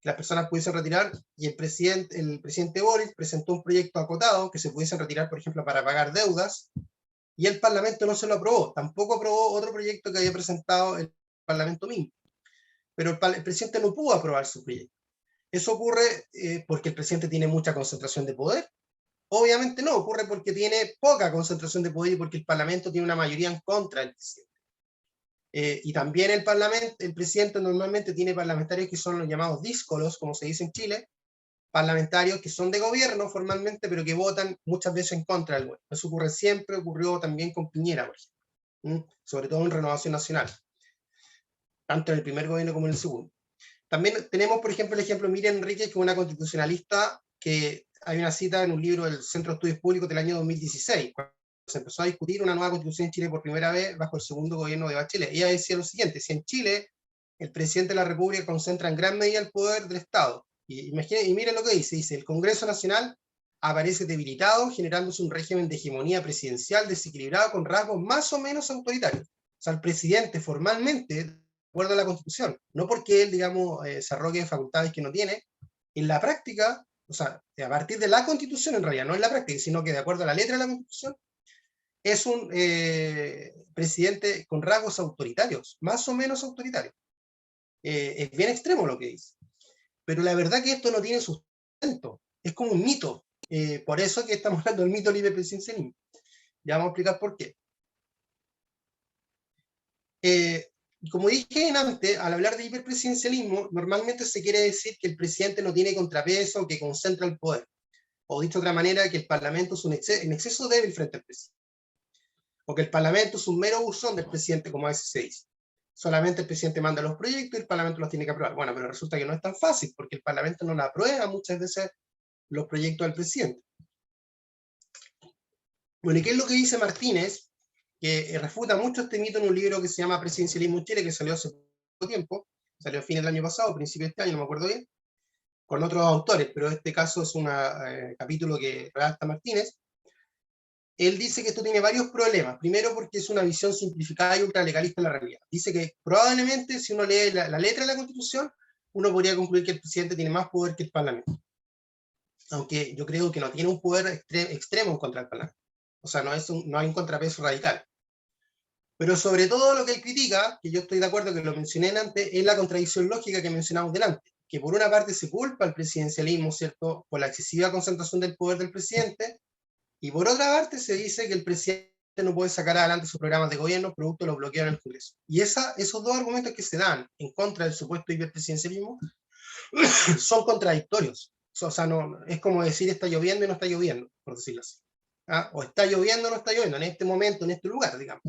que las personas pudiesen retirar, y el presidente Boric presentó un proyecto acotado que se pudiesen retirar, por ejemplo, para pagar deudas, y el Parlamento no se lo aprobó. Tampoco aprobó otro proyecto que había presentado el Parlamento mismo. Pero el presidente no pudo aprobar su proyecto. ¿Eso ocurre porque el presidente tiene mucha concentración de poder? Obviamente no, ocurre porque tiene poca concentración de poder y porque el Parlamento tiene una mayoría en contra del presidente. Y también el presidente normalmente tiene parlamentarios que son los llamados díscolos, como se dice en Chile, parlamentarios que son de gobierno formalmente, pero que votan muchas veces en contra del gobierno. Eso ocurre siempre, ocurrió también con Piñera, por ejemplo, sobre todo en Renovación Nacional, tanto en el primer gobierno como en el segundo. También tenemos, por ejemplo, el ejemplo de Miriam Enríquez, que es una constitucionalista, que hay una cita en un libro del Centro de Estudios Públicos del año 2016, cuando se empezó a discutir una nueva constitución en Chile por primera vez bajo el segundo gobierno de Bachelet. Ella decía lo siguiente: si en Chile el presidente de la República concentra en gran medida el poder del Estado, y miren lo que dice, el Congreso Nacional aparece debilitado, generándose un régimen de hegemonía presidencial desequilibrado con rasgos más o menos autoritarios. O sea, el presidente formalmente, acuerdo a la Constitución, no porque él, digamos, se arrogue de facultades que no tiene, en la práctica, o sea, a partir de la Constitución en realidad, no en la práctica, sino que de acuerdo a la letra de la Constitución, es un presidente con rasgos autoritarios, más o menos autoritarios. Es bien extremo lo que dice. Pero la verdad que esto no tiene sustento, es como un mito. Por eso que estamos hablando del mito libre presidencialismo. Ya vamos a explicar por qué. Como dije antes, al hablar de hiperpresidencialismo, normalmente se quiere decir que el presidente no tiene contrapeso, que concentra el poder. O dicho de otra manera, que el Parlamento es en exceso débil frente al presidente. O que el Parlamento es un mero buzón del presidente, como a veces se dice. Solamente el presidente manda los proyectos y el Parlamento los tiene que aprobar. Bueno, pero resulta que no es tan fácil, porque el Parlamento no la aprueba muchas veces los proyectos del presidente. Bueno, ¿y qué es lo que dice Martínez? Que refuta mucho este mito en un libro que se llama Presidencialismo en Chile, que salió hace poco tiempo, salió a fines del año pasado, principio de este año, no me acuerdo bien, con otros autores, pero este caso es un capítulo que redacta Martínez. Él dice que esto tiene varios problemas. Primero, porque es una visión simplificada y ultralegalista de la realidad. Dice que probablemente, si uno lee la letra de la Constitución, uno podría concluir que el presidente tiene más poder que el Parlamento. Aunque yo creo que no tiene un poder extremo en contra del Parlamento. O sea, no hay un contrapeso radical. Pero sobre todo lo que él critica, que yo estoy de acuerdo que lo mencioné antes, es la contradicción lógica que mencionamos delante, que por una parte se culpa al presidencialismo, ¿cierto?, por la excesiva concentración del poder del presidente, y por otra parte se dice que el presidente no puede sacar adelante sus programas de gobierno producto de los bloqueos en el Congreso. Y esos dos argumentos que se dan en contra del supuesto hiperpresidencialismo son contradictorios. O sea, no, es como decir está lloviendo y no está lloviendo, por decirlo así. ¿Ah? O está lloviendo o no está lloviendo, en este momento, en este lugar, digamos.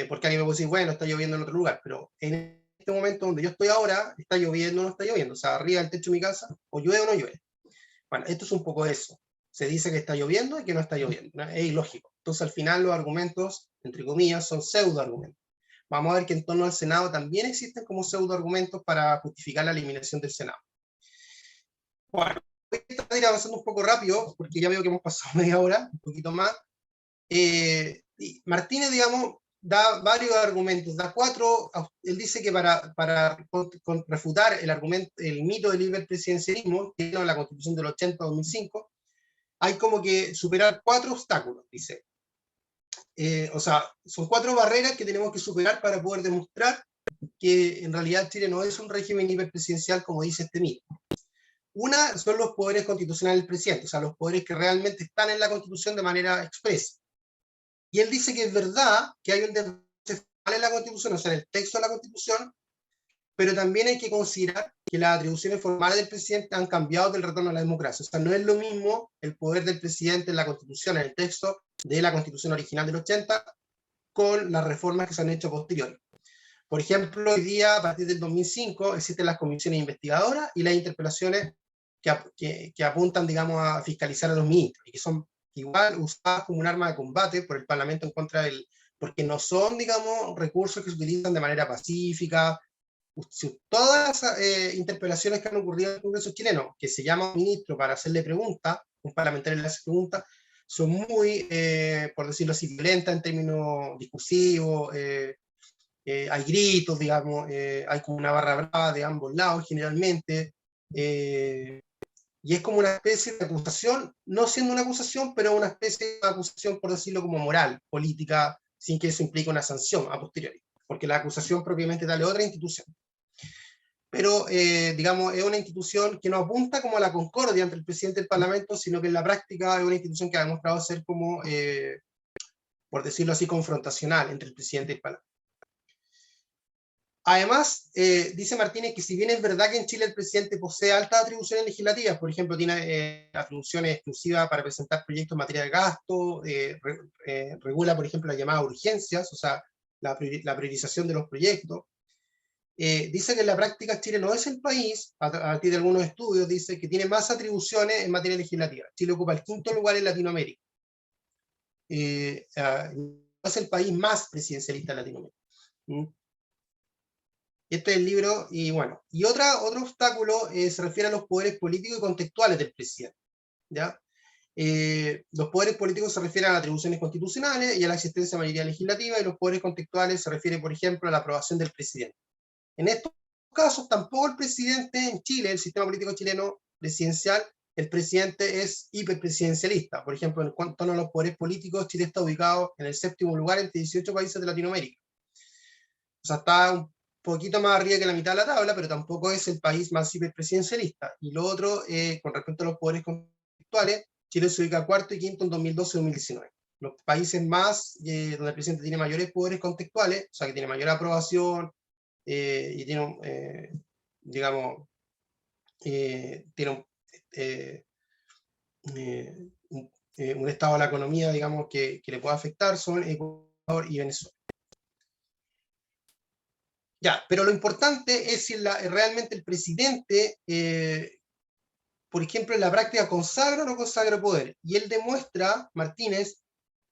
Porque alguien me puede decir, bueno, está lloviendo en otro lugar, pero en este momento donde yo estoy ahora, está lloviendo o no está lloviendo. O sea, arriba del techo de mi casa, o llueve o no llueve. Bueno, esto es un poco eso. Se dice que está lloviendo y que no está lloviendo, ¿no? Es ilógico. Entonces, al final, los argumentos, entre comillas, son pseudo-argumentos. Vamos a ver que en torno al Senado también existen como pseudo-argumentos para justificar la eliminación del Senado. Bueno, voy a ir avanzando un poco rápido, porque ya veo que hemos pasado media hora, un poquito más. Y Martínez, digamos, da varios argumentos, da cuatro. Él dice que para refutar el mito del hiperpresidencialismo, que es la Constitución del 80-2005, hay como que superar 4 obstáculos, dice. O sea, son 4 barreras que tenemos que superar para poder demostrar que en realidad Chile no es un régimen hiperpresidencial como dice este mito. Una son los poderes constitucionales del presidente, o sea, los poderes que realmente están en la Constitución de manera expresa. Y él dice que es verdad que hay un desfase en la Constitución, o sea, en el texto de la Constitución, pero también hay que considerar que las atribuciones formales del presidente han cambiado del retorno a la democracia. O sea, no es lo mismo el poder del presidente en la Constitución, en el texto de la Constitución original del 80, con las reformas que se han hecho posteriores. Por ejemplo, hoy día, a partir del 2005, existen las comisiones investigadoras y las interpelaciones que apuntan, digamos, a fiscalizar a los ministros, y que son igual usadas como un arma de combate por el Parlamento en contra del... porque no son, digamos, recursos que se utilizan de manera pacífica. Todas las interpelaciones que han ocurrido en el Congreso chileno, que se llama un ministro para hacerle preguntas, un parlamentario le hace preguntas, son muy, por decirlo así, violentas en términos discursivos, hay gritos, digamos, hay como una barra brava de ambos lados generalmente, y es como una especie de acusación, no siendo una acusación, pero una especie de acusación, por decirlo como moral, política, sin que eso implique una sanción a posteriori, porque la acusación propiamente tal es otra institución. Pero, digamos, es una institución que no apunta como a la concordia entre el presidente y el Parlamento, sino que en la práctica es una institución que ha demostrado ser como, por decirlo así, confrontacional entre el presidente y el Parlamento. Además, dice Martínez que si bien es verdad que en Chile el presidente posee altas atribuciones legislativas, por ejemplo, tiene atribuciones exclusivas para presentar proyectos en materia de gasto, regula, por ejemplo, las llamadas urgencias, o sea, la priorización de los proyectos, dice que en la práctica Chile no es el país, a partir de algunos estudios, dice que tiene más atribuciones en materia legislativa. Chile ocupa el 5º lugar en Latinoamérica. No es el país más presidencialista de Latinoamérica. Este es el libro, y bueno. Y otro obstáculo se refiere a los poderes políticos y contextuales del presidente, ¿ya? Los poderes políticos se refieren a las atribuciones constitucionales y a la existencia de mayoría legislativa, y los poderes contextuales se refieren, por ejemplo, a la aprobación del presidente. En estos casos, tampoco el presidente en Chile, el sistema político chileno presidencial, el presidente es hiperpresidencialista. Por ejemplo, en cuanto a los poderes políticos, Chile está ubicado en el 7º lugar entre 18 países de Latinoamérica. O sea, está un poquito más arriba que la mitad de la tabla, pero tampoco es el país más hiperpresidencialista. Y lo otro, con respecto a los poderes contextuales, Chile se ubica 4º y 5º en 2012 y 2019. los países más, donde el presidente tiene mayores poderes contextuales, o sea, que tiene mayor aprobación, y tiene, digamos, tiene un estado de la economía, digamos, que le puede afectar, son Ecuador y Venezuela. Ya, pero lo importante es si realmente el presidente, por ejemplo, en la práctica consagra o no consagra poder. Y él demuestra, Martínez,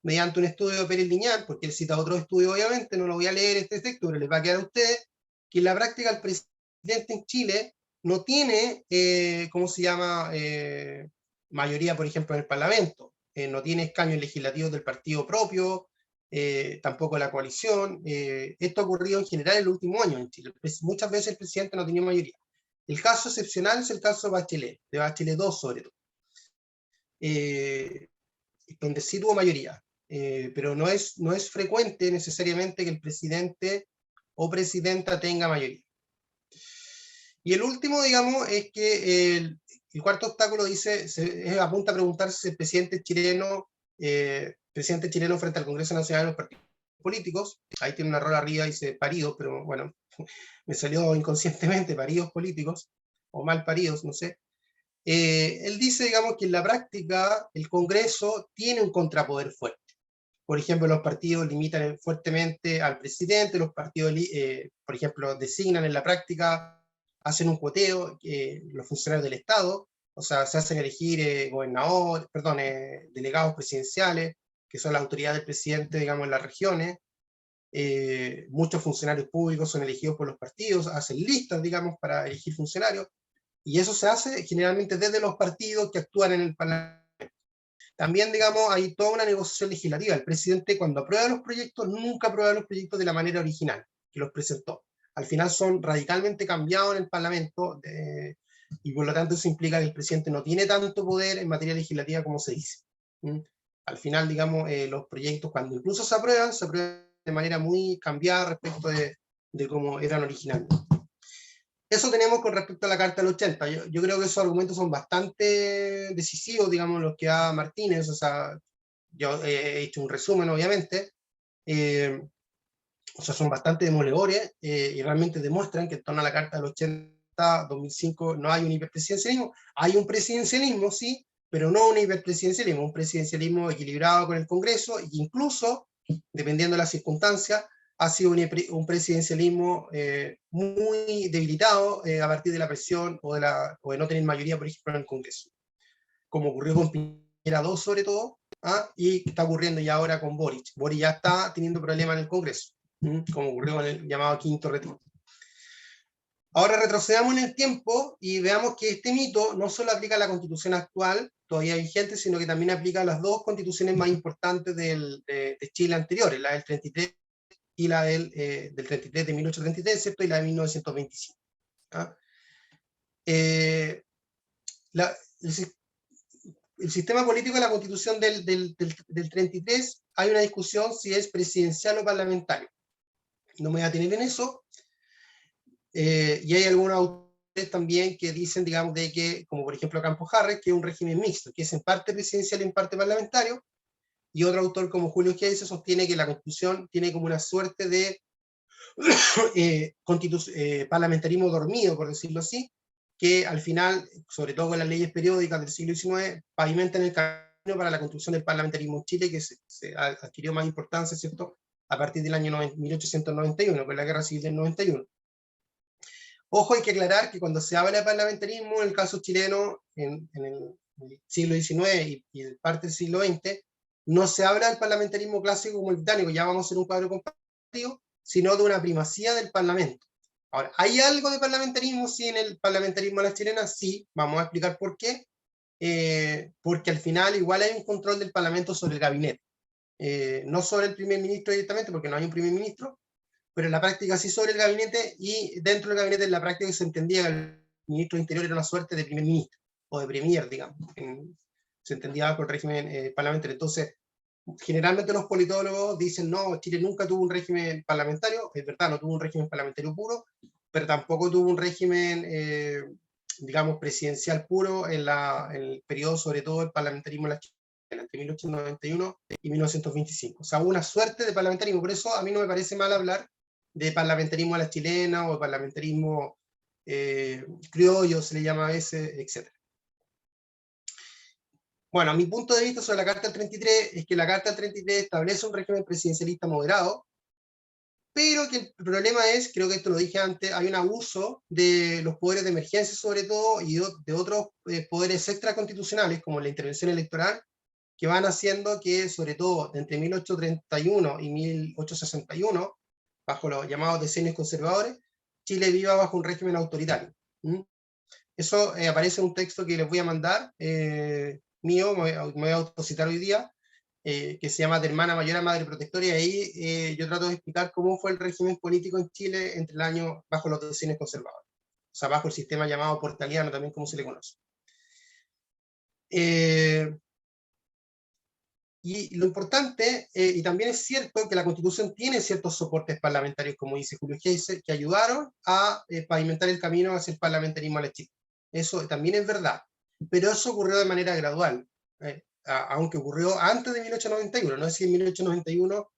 mediante un estudio de Pérez Liñán, porque él cita otro estudio, obviamente, no lo voy a leer este texto, pero les va a quedar a ustedes, que en la práctica el presidente en Chile no tiene, ¿cómo se llama?, mayoría, por ejemplo, en el Parlamento. No tiene escaños legislativos del partido propio, tampoco la coalición. Esto ha ocurrido en general en los últimos años en Chile. Muchas veces el presidente no tenía mayoría. El caso excepcional es el caso de Bachelet 2 sobre todo, donde sí tuvo mayoría, pero no es frecuente necesariamente que el presidente o presidenta tenga mayoría. Y el último, digamos, es que el cuarto obstáculo dice, apunta a preguntarse si el presidente chileno frente al Congreso Nacional de los partidos políticos, ahí tiene un error arriba, dice paridos, pero bueno, me salió inconscientemente paridos políticos, o mal paridos, no sé. Él dice, digamos, que en la práctica el Congreso tiene un contrapoder fuerte. Por ejemplo, los partidos limitan fuertemente al presidente, los partidos, por ejemplo, designan en la práctica, hacen un cuoteo, los funcionarios del Estado, o sea, se hacen elegir delegados presidenciales, que son la autoridad del presidente, digamos, en las regiones. Muchos funcionarios públicos son elegidos por los partidos, hacen listas, digamos, para elegir funcionarios, y eso se hace generalmente desde los partidos que actúan en el Parlamento. También, digamos, hay toda una negociación legislativa. El presidente, cuando aprueba los proyectos, nunca aprueba los proyectos de la manera original que los presentó. Al final son radicalmente cambiados en el Parlamento, y por lo tanto eso implica que el presidente no tiene tanto poder en materia legislativa como se dice. Al final, digamos, los proyectos, cuando incluso se aprueban de manera muy cambiada respecto de cómo eran originalmente. Eso tenemos con respecto a la Carta del 80. Yo creo que esos argumentos son bastante decisivos, digamos, los que da Martínez. O sea, yo he hecho un resumen, obviamente. O sea, son bastante demoledores, y realmente demuestran que en torno a la Carta del 80, 2005, no hay un hiperpresidencialismo. Hay un presidencialismo, sí, pero no un hiperpresidencialismo, un presidencialismo equilibrado con el Congreso, e incluso, dependiendo de las circunstancias, ha sido un presidencialismo muy debilitado a partir de la presión o de no tener mayoría, por ejemplo, en el Congreso, como ocurrió con Piñera 2 sobre todo, y está ocurriendo ya ahora con Boric. Boric ya está teniendo problemas en el Congreso, como ocurrió con el llamado quinto retiro. Ahora retrocedamos en el tiempo y veamos que este mito no solo aplica a la Constitución actual, todavía vigente, sino que también aplica a las dos constituciones más importantes de Chile anteriores, la del 33 y la del 33 de 1833, ¿cierto? Y la de 1925. El sistema político de la Constitución del 33, hay una discusión si es presidencial o parlamentario. No me voy a detener en eso. Y hay algunos autores también que dicen, digamos, de que, como por ejemplo Campos Harris, que es un régimen mixto, que es en parte presidencial y en parte parlamentario, y otro autor como Julio Giese sostiene que la Constitución tiene como una suerte de parlamentarismo dormido, por decirlo así, que al final, sobre todo con las leyes periódicas del siglo XIX, pavimentan el camino para la construcción del parlamentarismo en Chile, que se adquirió más importancia, ¿cierto?, a partir del año 1891, con la Guerra Civil del 91. Ojo, hay que aclarar que cuando se habla de parlamentarismo, en el caso chileno, en el siglo XIX y parte del siglo XX, no se habla del parlamentarismo clásico como el británico, ya vamos a hacer un cuadro comparativo, sino de una primacía del Parlamento. Ahora, ¿hay algo de parlamentarismo? Sí, en el parlamentarismo de la chilena, sí, vamos a explicar por qué. Porque al final igual hay un control del Parlamento sobre el gabinete. No sobre el primer ministro directamente, porque no hay un primer ministro, pero en la práctica sí sobre el gabinete, y dentro del gabinete en la práctica se entendía que el ministro de Interior era una suerte de primer ministro, o de premier, digamos, se entendía con el régimen parlamentario. Entonces, generalmente los politólogos dicen, no, Chile nunca tuvo un régimen parlamentario. Es verdad, no tuvo un régimen parlamentario puro, pero tampoco tuvo un régimen, digamos, presidencial puro en el periodo, sobre todo, del parlamentarismo en la Chile. entre 1891 y 1925. O sea, hubo una suerte de parlamentarismo, por eso a mí no me parece mal hablar de parlamentarismo a la chilena, o parlamentarismo criollo, se le llama a veces, etc. Bueno, mi punto de vista sobre la Carta del 33 es que la Carta del 33 establece un régimen presidencialista moderado, pero que el problema es, creo que esto lo dije antes, hay un abuso de los poderes de emergencia sobre todo, y de otros poderes extraconstitucionales, como la intervención electoral, que van haciendo que, sobre todo entre 1831 y 1861, bajo los llamados decenios conservadores, Chile viva bajo un régimen autoritario. Eso aparece en un texto que les voy a mandar, mío, me voy a autocitar hoy día, que se llama De hermana mayor a madre protectora, y ahí yo trato de explicar cómo fue el régimen político en Chile entre el año bajo los decenios conservadores, o sea, bajo el sistema llamado portaliano, también como se le conoce. Y lo importante, y también es cierto que la Constitución tiene ciertos soportes parlamentarios, como dice Julio Geiser, que ayudaron a pavimentar el camino hacia el parlamentarismo a la Chile. Eso también es verdad, pero eso ocurrió de manera gradual, aunque ocurrió antes de 1891. No es que en 1891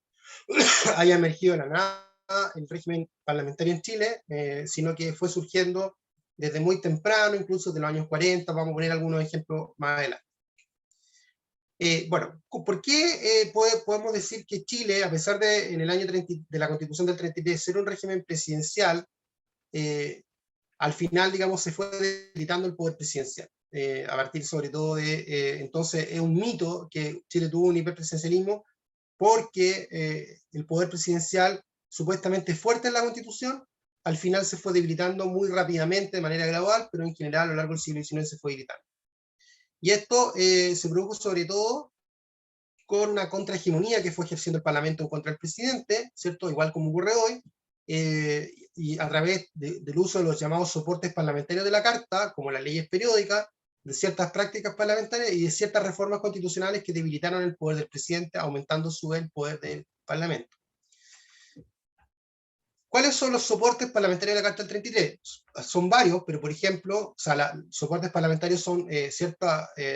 haya emergido de la nada el régimen parlamentario en Chile, sino que fue surgiendo desde muy temprano, incluso de los años 40, vamos a poner algunos ejemplos más adelante. Bueno, ¿por qué podemos decir que Chile, a pesar de, en el año 30, de la Constitución del 33, ser un régimen presidencial, al final, digamos, se fue debilitando el poder presidencial? A partir sobre todo de, entonces, es un mito que Chile tuvo un hiperpresidencialismo, porque el poder presidencial, supuestamente fuerte en la Constitución, al final se fue debilitando muy rápidamente, de manera gradual, pero en general a lo largo del siglo XIX se fue debilitando. Y esto se produjo sobre todo con una contrahegemonía que fue ejerciendo el Parlamento en contra del presidente, ¿cierto? Igual como ocurre hoy, y a través del uso de los llamados soportes parlamentarios de la Carta, como las leyes periódicas, de ciertas prácticas parlamentarias y de ciertas reformas constitucionales que debilitaron el poder del presidente, aumentando a su vez el poder del Parlamento. ¿Cuáles son los soportes parlamentarios de la Carta del 33? Son varios, pero por ejemplo, o sea, los soportes parlamentarios son ciertos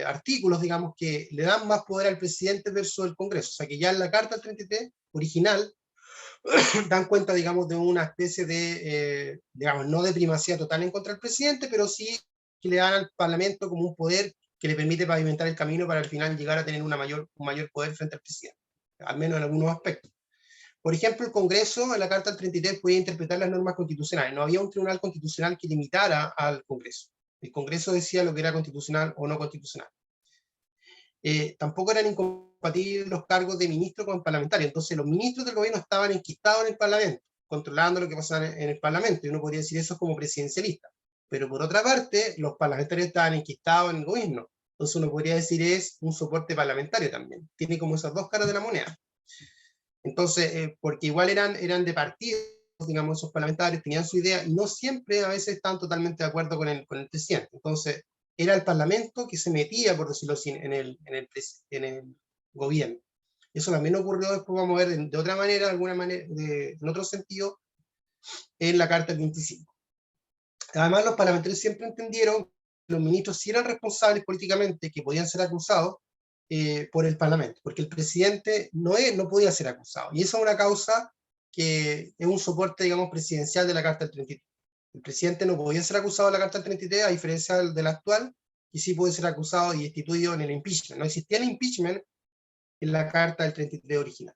artículos, digamos, que le dan más poder al presidente versus el Congreso. O sea, que ya en la Carta del 33 original dan cuenta, digamos, de una especie de, digamos, no de primacía total en contra del presidente, pero sí que le dan al Parlamento como un poder que le permite pavimentar el camino para al final llegar a tener un mayor poder frente al presidente, al menos en algunos aspectos. Por ejemplo, el Congreso, en la Carta del 33, podía interpretar las normas constitucionales. No había un tribunal constitucional que limitara al Congreso. El Congreso decía lo que era constitucional o no constitucional. Tampoco eran incompatibles los cargos de ministro con parlamentario. Entonces, los ministros del gobierno estaban enquistados en el Parlamento, controlando lo que pasaba en el Parlamento. Y uno podría decir eso como presidencialista. Pero por otra parte, los parlamentarios estaban enquistados en el gobierno. Entonces, uno podría decir es un soporte parlamentario también. Tiene como esas dos caras de la moneda. Entonces, porque igual eran de partido, digamos, esos parlamentarios, tenían su idea, y no siempre a veces estaban totalmente de acuerdo con el presidente. Entonces, era el Parlamento que se metía, por decirlo así, en el gobierno. Eso también ocurrió, después vamos a ver de otra manera, de alguna manera, en otro sentido, en la Carta del 25. Además, los parlamentarios siempre entendieron que los ministros sí eran responsables políticamente, que podían ser acusados, por el Parlamento, porque el presidente no podía ser acusado. Y esa es una causa que es un soporte, digamos, presidencial de la Carta del 33. El presidente no podía ser acusado de la Carta del 33, a diferencia de la actual, y sí puede ser acusado y destituido en el impeachment. No existía el impeachment en la Carta del 33 original.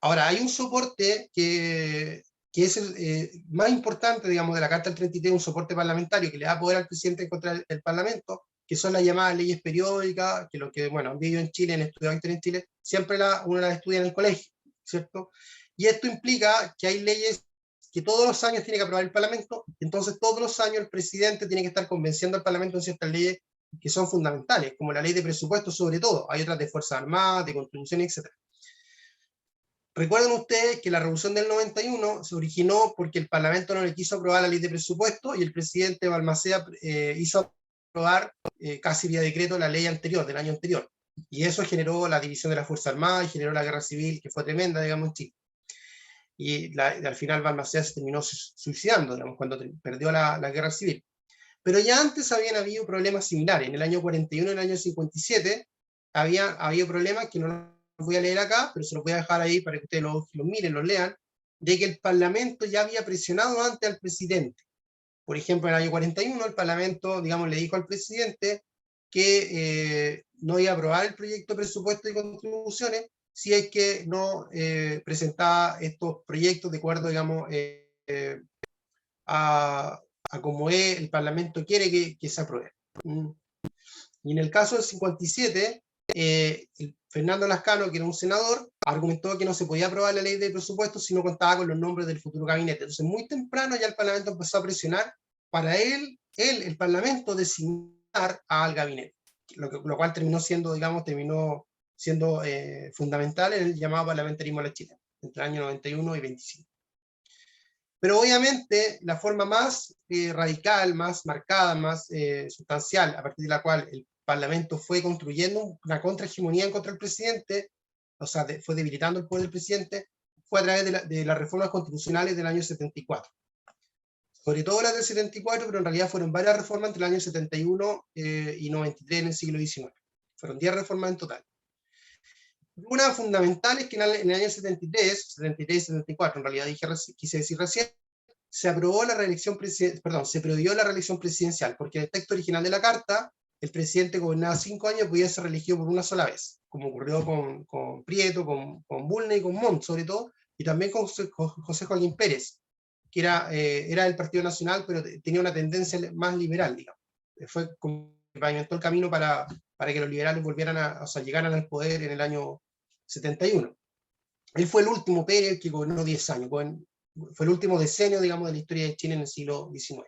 Ahora, hay un soporte que es el más importante, digamos, de la Carta del 33, un soporte parlamentario que le da poder al presidente en contra del Parlamento, que son las llamadas leyes periódicas, que lo que, bueno, han vivido en Chile, han estudiado historia en Chile, siempre uno las estudia en el colegio, ¿cierto? Y esto implica que hay leyes que todos los años tiene que aprobar el Parlamento, entonces todos los años el presidente tiene que estar convenciendo al Parlamento en ciertas leyes que son fundamentales, como la ley de presupuesto sobre todo, hay otras de Fuerzas Armadas, de Constitución, etc. Recuerden ustedes que la Revolución del 91 se originó porque el Parlamento no le quiso aprobar la ley de presupuesto y el presidente Balmaceda hizo aprobar casi vía decreto la ley anterior, del año anterior. Y eso generó la división de la Fuerza Armada y generó la guerra civil, que fue tremenda, digamos, en Chile. Y al final Balmaceda se terminó suicidando, digamos, cuando perdió la guerra civil. Pero ya antes habían habido problemas similares. En el año 41 y en el año 57, había problemas que no los voy a leer acá, pero se los voy a dejar ahí para que ustedes los miren, los lean, de que el Parlamento ya había presionado antes al presidente. Por ejemplo, en el año 41 el Parlamento, digamos, le dijo al presidente que no iba a aprobar el proyecto de presupuesto y contribuciones si es que no presentaba estos proyectos de acuerdo, digamos, a como el Parlamento quiere que se apruebe. Y en el caso del 57, Fernando Lascano, que era un senador, argumentó que no se podía aprobar la ley de presupuesto si no contaba con los nombres del futuro gabinete. Entonces, muy temprano ya el Parlamento empezó a presionar para el Parlamento, designar al gabinete, lo cual terminó siendo, digamos, fundamental en el llamado parlamentarismo a la chilena, entre el año 91 y 25. Pero obviamente la forma más radical, más marcada, más sustancial, a partir de la cual el Parlamento fue construyendo una contrahegemonía en contra del presidente, o sea, fue debilitando el poder del presidente, fue a través de las reformas constitucionales del año 74. Sobre todo las del 74, pero en realidad fueron varias reformas entre el año 71 y 93 en el siglo XIX. Fueron 10 reformas en total. Una fundamental es que en el año 73 y 74, en realidad quise decir recién, se aprobó la reelección se prohibió la reelección presidencial, porque en el texto original de la carta, el presidente gobernaba 5 años y podía ser reelegido por una sola vez, como ocurrió con Prieto, con Bulnes y con Montt, sobre todo, y también con José Joaquín Pérez, que era del Partido Nacional, pero tenía una tendencia más liberal, digamos. Fue como que pavimentó el camino para que los liberales llegaran al poder en el año 71. Él fue el último Pérez que gobernó 10 años, fue el último decenio, digamos, de la historia de Chile en el siglo XIX.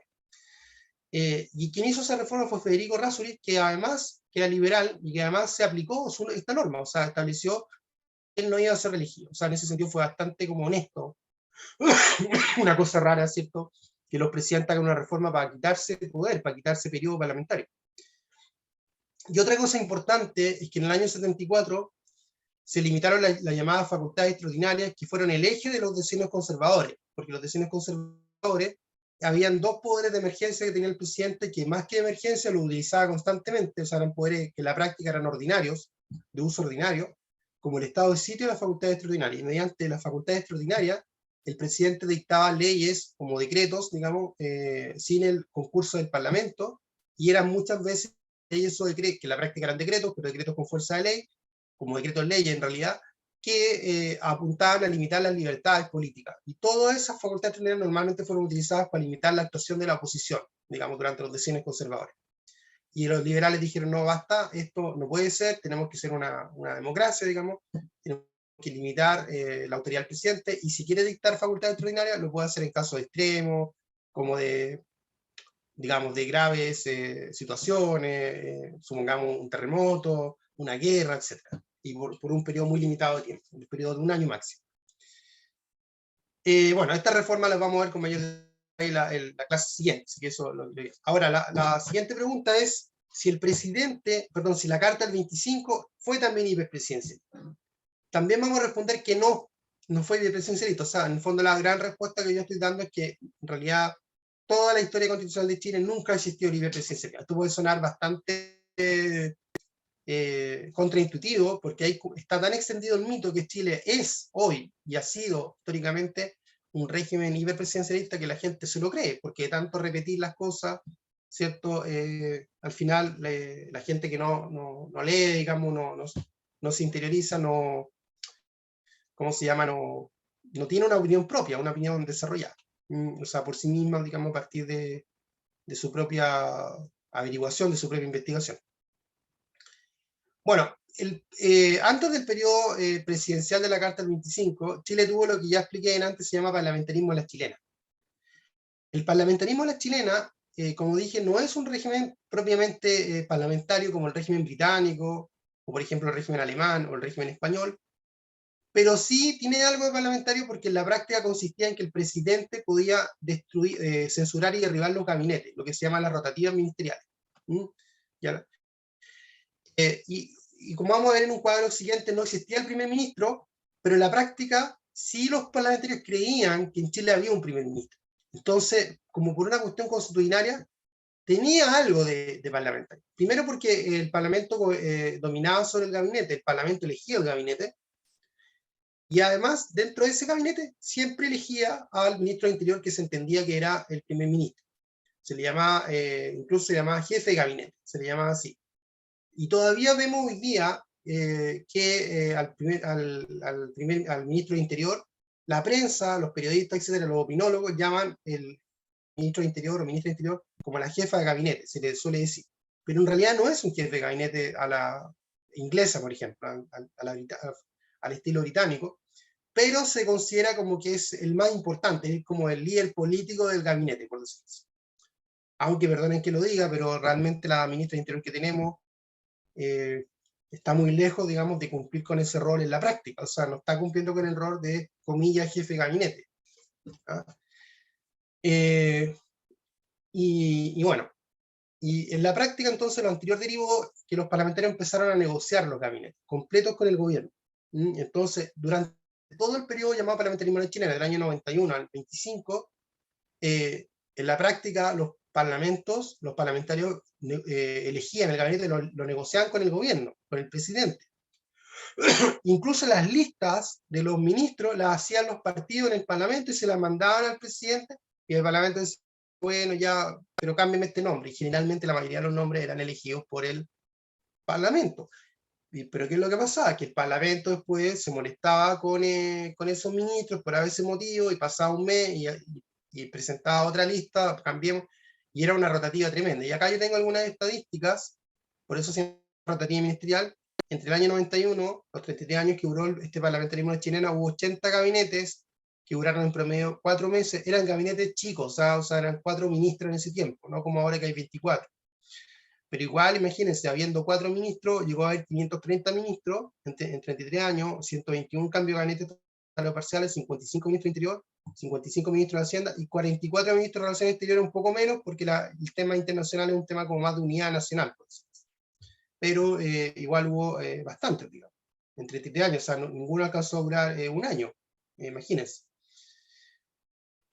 Y quien hizo esa reforma fue Federico Errázuriz, que además, que era liberal, y que además se aplicó esta norma, o sea, estableció que él no iba a ser elegido. O sea, en ese sentido fue bastante como honesto. Una cosa rara, ¿cierto? Que los presidentes hagan una reforma para quitarse poder, para quitarse periodo parlamentario. Y otra cosa importante es que en el año 74 se limitaron las llamadas facultades extraordinarias, que fueron el eje de los decenios conservadores, porque los decenios conservadores habían dos poderes de emergencia que tenía el presidente, que más que de emergencia lo utilizaba constantemente, o sea, eran poderes que en la práctica eran ordinarios, de uso ordinario, como el estado de sitio y las facultades extraordinarias. Y mediante las facultades extraordinarias, el presidente dictaba leyes como decretos, digamos, sin el concurso del Parlamento, y eran muchas veces leyes o decretos, que en la práctica eran decretos, pero decretos con fuerza de ley, como decretos leyes en realidad, que apuntaban a limitar las libertades políticas. Y todas esas facultades extraordinarias normalmente fueron utilizadas para limitar la actuación de la oposición, digamos, durante los decenios conservadores. Y los liberales dijeron, no, basta, esto no puede ser, tenemos que ser una democracia, digamos, tenemos que limitar la autoridad del presidente, y si quiere dictar facultades extraordinarias, lo puede hacer en casos extremos, como digamos, de graves situaciones, supongamos un terremoto, una guerra, etc. Y por un periodo muy limitado de tiempo, un periodo de 1 año máximo. Bueno, estas reformas las vamos a ver con mayor detalle en la clase siguiente. Así que eso ahora, la siguiente pregunta es si si la carta del 25 fue también hiperpresidencialista. También vamos a responder que no fue hiperpresidencialista. O sea, en el fondo la gran respuesta que yo estoy dando es que en realidad toda la historia constitucional de Chile nunca ha existido libre presidencialidad. Esto puede sonar bastante contraintuitivo, porque está tan extendido el mito que Chile es hoy y ha sido históricamente un régimen hiperpresidencialista que la gente se lo cree, porque de tanto repetir las cosas, ¿cierto? Al final la gente que no lee, digamos, no se interioriza, ¿cómo se llama? No tiene una opinión propia, una opinión desarrollada. O sea, por sí misma, digamos, a partir de su propia averiguación, de su propia investigación. Bueno, antes del periodo presidencial de la Carta del 25, Chile tuvo lo que ya expliqué antes, se llama parlamentarismo a la chilena. El parlamentarismo a la chilena, como dije, no es un régimen propiamente parlamentario como el régimen británico, o por ejemplo el régimen alemán o el régimen español, pero sí tiene algo de parlamentario porque en la práctica consistía en que el presidente podía censurar y derribar los gabinetes, lo que se llama las rotativas ministeriales. Y como vamos a ver en un cuadro siguiente, no existía el primer ministro, pero en la práctica sí los parlamentarios creían que en Chile había un primer ministro. Entonces, como por una cuestión constitucionaria, tenía algo de parlamentario. Primero porque el Parlamento dominaba sobre el gabinete, el Parlamento elegía el gabinete, y además, dentro de ese gabinete, siempre elegía al ministro del Interior, que se entendía que era el primer ministro. Se le llamaba, incluso se llamaba jefe de gabinete, se le llamaba así. Y todavía vemos hoy día que al ministro del Interior, la prensa, los periodistas, etcétera, los opinólogos llaman el ministro del Interior o ministra del Interior como la jefa de gabinete, se le suele decir. Pero en realidad no es un jefe de gabinete a la inglesa, por ejemplo, al estilo británico, pero se considera como que es el más importante, es como el líder político del gabinete, por decirlo así. Aunque perdonen que lo diga, pero realmente la ministra de Interior que tenemos está muy lejos, digamos, de cumplir con ese rol en la práctica, o sea, no está cumpliendo con el rol de, comillas, jefe de gabinete. ¿Ah? Y bueno, y en la práctica entonces lo anterior derivó que los parlamentarios empezaron a negociar los gabinetes completos con el gobierno. Entonces, durante todo el periodo llamado parlamentarismo en Chile, del año 91 al 25, en la práctica los parlamentarios elegían el gabinete, lo negociaban con el gobierno, con el presidente. Incluso las listas de los ministros las hacían los partidos en el parlamento y se las mandaban al presidente, y el parlamento decía, bueno, ya, pero cámbiame este nombre, y generalmente la mayoría de los nombres eran elegidos por el parlamento. Pero ¿qué es lo que pasaba? Que el parlamento después se molestaba con esos ministros por ese motivo, y pasaba un mes y presentaba otra lista, cambiemos, y era una rotativa tremenda. Y acá yo tengo algunas estadísticas, por eso se llama rotativa ministerial. Entre el año 91, los 33 años que duró este parlamentarismo chileno, hubo 80 gabinetes que duraron en promedio 4 meses, eran gabinetes chicos, o sea, eran 4 ministros en ese tiempo, no como ahora que hay 24. Pero igual, imagínense, habiendo 4 ministros, llegó a haber 530 ministros en 33 años, 121 cambios de gabinete totales parciales, 55 ministros de Interior, 55 ministros de Hacienda y 44 ministros de Relaciones Exteriores, un poco menos, porque el tema internacional es un tema como más de unidad nacional. Pues. Pero igual hubo bastantes, digamos, en 33 años, o sea, ninguno alcanzó a durar un año, imagínense.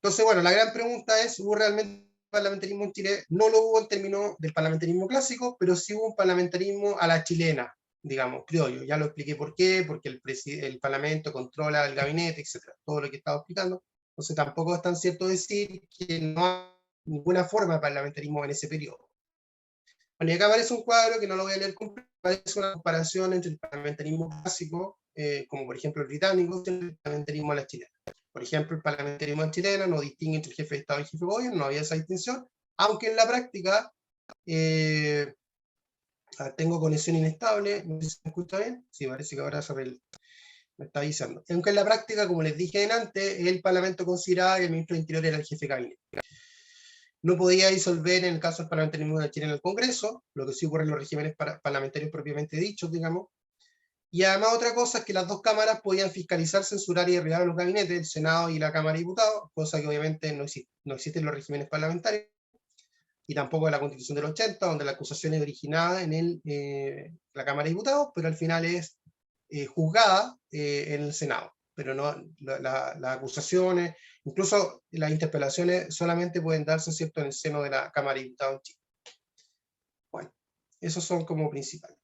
Entonces, bueno, la gran pregunta es, ¿hubo realmente parlamentarismo en Chile? No lo hubo en términos del parlamentarismo clásico, pero sí hubo un parlamentarismo a la chilena, digamos, criollo. Ya lo expliqué por qué, porque el parlamento controla el gabinete, etcétera, todo lo que estaba explicando. Entonces tampoco es tan cierto decir que no hay ninguna forma de parlamentarismo en ese periodo. Bueno, y acá aparece un cuadro que no lo voy a leer completo, aparece una comparación entre el parlamentarismo clásico, como por ejemplo el británico, y el parlamentarismo a la chilena. Por ejemplo, el parlamentarismo chileno no distingue entre el jefe de Estado y el jefe de gobierno, no había esa distinción, aunque en la práctica tengo conexión inestable, no sé si me escucha bien, sí, parece que ahora me está avisando. Aunque en la práctica, como les dije antes, el Parlamento consideraba que el ministro del Interior era el jefe de gabinete. No podía disolver en el caso del parlamentarismo de Chile en el Congreso, lo que sí ocurre en los regímenes parlamentarios propiamente dichos, digamos. Y además otra cosa es que las dos cámaras podían fiscalizar, censurar y derribar los gabinetes, el Senado y la Cámara de Diputados, cosa que obviamente no existe en los regímenes parlamentarios, y tampoco en la Constitución del 80, donde la acusación es originada en la Cámara de Diputados, pero al final es juzgada en el Senado. Pero no, las acusaciones, incluso las interpelaciones solamente pueden darse, ¿cierto?, en el seno de la Cámara de Diputados en Chile. Bueno, esos son como principales.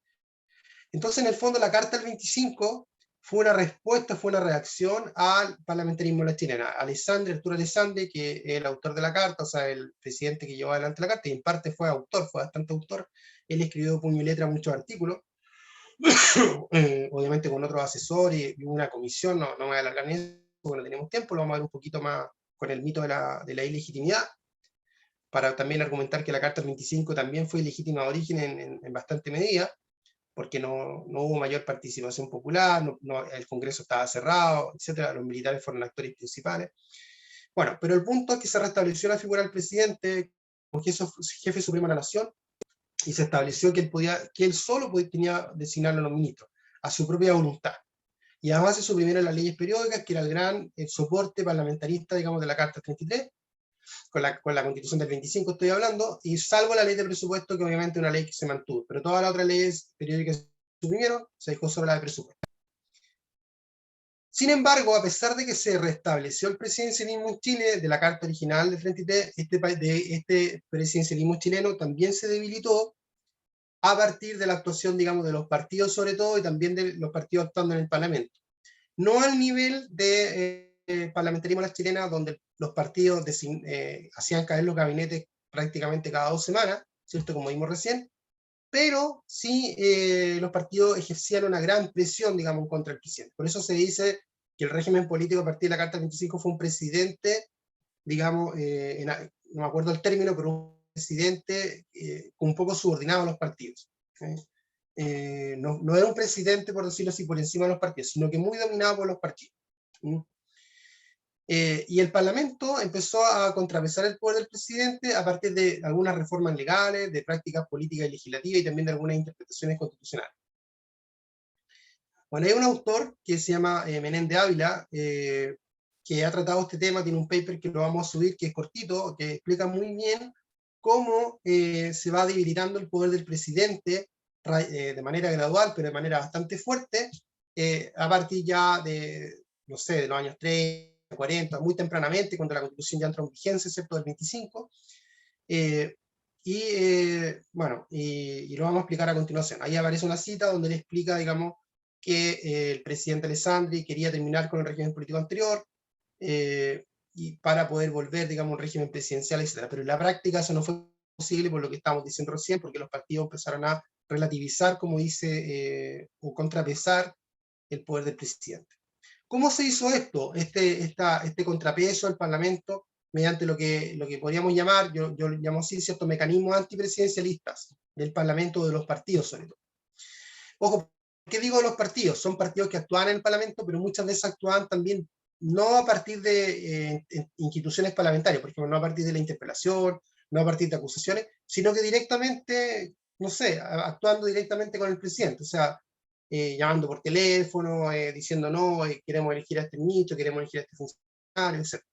Entonces, en el fondo, la Carta del 25 fue una respuesta, fue una reacción al parlamentarismo de la chilena. Arturo Alessandri, que es el autor de la Carta, o sea, el presidente que llevó adelante la Carta, y en parte fue autor, fue bastante autor, él escribió puño y letra muchos artículos, obviamente con otros asesores y una comisión, no me voy a alargar en eso, porque no tenemos tiempo, lo vamos a ver un poquito más con el mito de la ilegitimidad, para también argumentar que la Carta del 25 también fue ilegítima de origen en bastante medida, porque no hubo mayor participación popular, el Congreso estaba cerrado, etcétera, los militares fueron actores principales. Bueno, pero el punto es que se restableció la figura del presidente como jefe supremo de la nación, y se estableció que él solo tenía designar a los ministros, a su propia voluntad. Y además se suprimieron las leyes periódicas, que era el gran soporte parlamentarista, digamos, de la Carta 33, con la Constitución del 25 estoy hablando, y salvo la ley de presupuesto, que obviamente es una ley que se mantuvo, pero todas las otras leyes periódicas se suprimieron, se dejó solo la de presupuesto. Sin embargo, a pesar de que se restableció el presidencialismo en Chile, de la carta original del Frente IT, este presidencialismo chileno también se debilitó a partir de la actuación, digamos, de los partidos sobre todo, y también de los partidos actuando en el Parlamento. No al nivel de parlamentarismo a la chilena, donde los partidos hacían caer los gabinetes prácticamente cada 2 semanas, ¿cierto? Como vimos recién, pero sí los partidos ejercían una gran presión, digamos, contra el presidente. Por eso se dice que el régimen político a partir de la Carta 25 fue un presidente, digamos, no me acuerdo el término, pero un presidente un poco subordinado a los partidos. No era un presidente, por decirlo así, por encima de los partidos, sino que muy dominado por los partidos. Y el Parlamento empezó a contrapesar el poder del presidente a partir de algunas reformas legales, de prácticas políticas y legislativas, y también de algunas interpretaciones constitucionales. Bueno, hay un autor que se llama Menéndez Ávila, que ha tratado este tema, tiene un paper que lo vamos a subir, que es cortito, que explica muy bien cómo se va debilitando el poder del presidente de manera gradual, pero de manera bastante fuerte, a partir ya de, no sé, de los años 30, 40, muy tempranamente, cuando la Constitución ya entra en vigencia, ¿cierto?, del 25, bueno, y lo vamos a explicar a continuación. Ahí aparece una cita donde le explica, digamos, que el presidente Alessandri quería terminar con el régimen político anterior, y para poder volver, digamos, a un régimen presidencial, etc. Pero en la práctica eso no fue posible por lo que estábamos diciendo recién, porque los partidos empezaron a relativizar, como dice, o contrapesar el poder del presidente. ¿Cómo se hizo esto? Este contrapeso al Parlamento, mediante lo que podríamos llamar, yo lo llamo así, ciertos mecanismos antipresidencialistas del Parlamento o de los partidos, sobre todo. Ojo, ¿qué digo de los partidos? Son partidos que actúan en el Parlamento, pero muchas veces actúan también no a partir de instituciones parlamentarias, por ejemplo, no a partir de la interpelación, no a partir de acusaciones, sino que directamente, no sé, actuando directamente con el presidente, o sea, llamando por teléfono, diciendo no, queremos elegir a este ministro, queremos elegir a este funcionario, etc.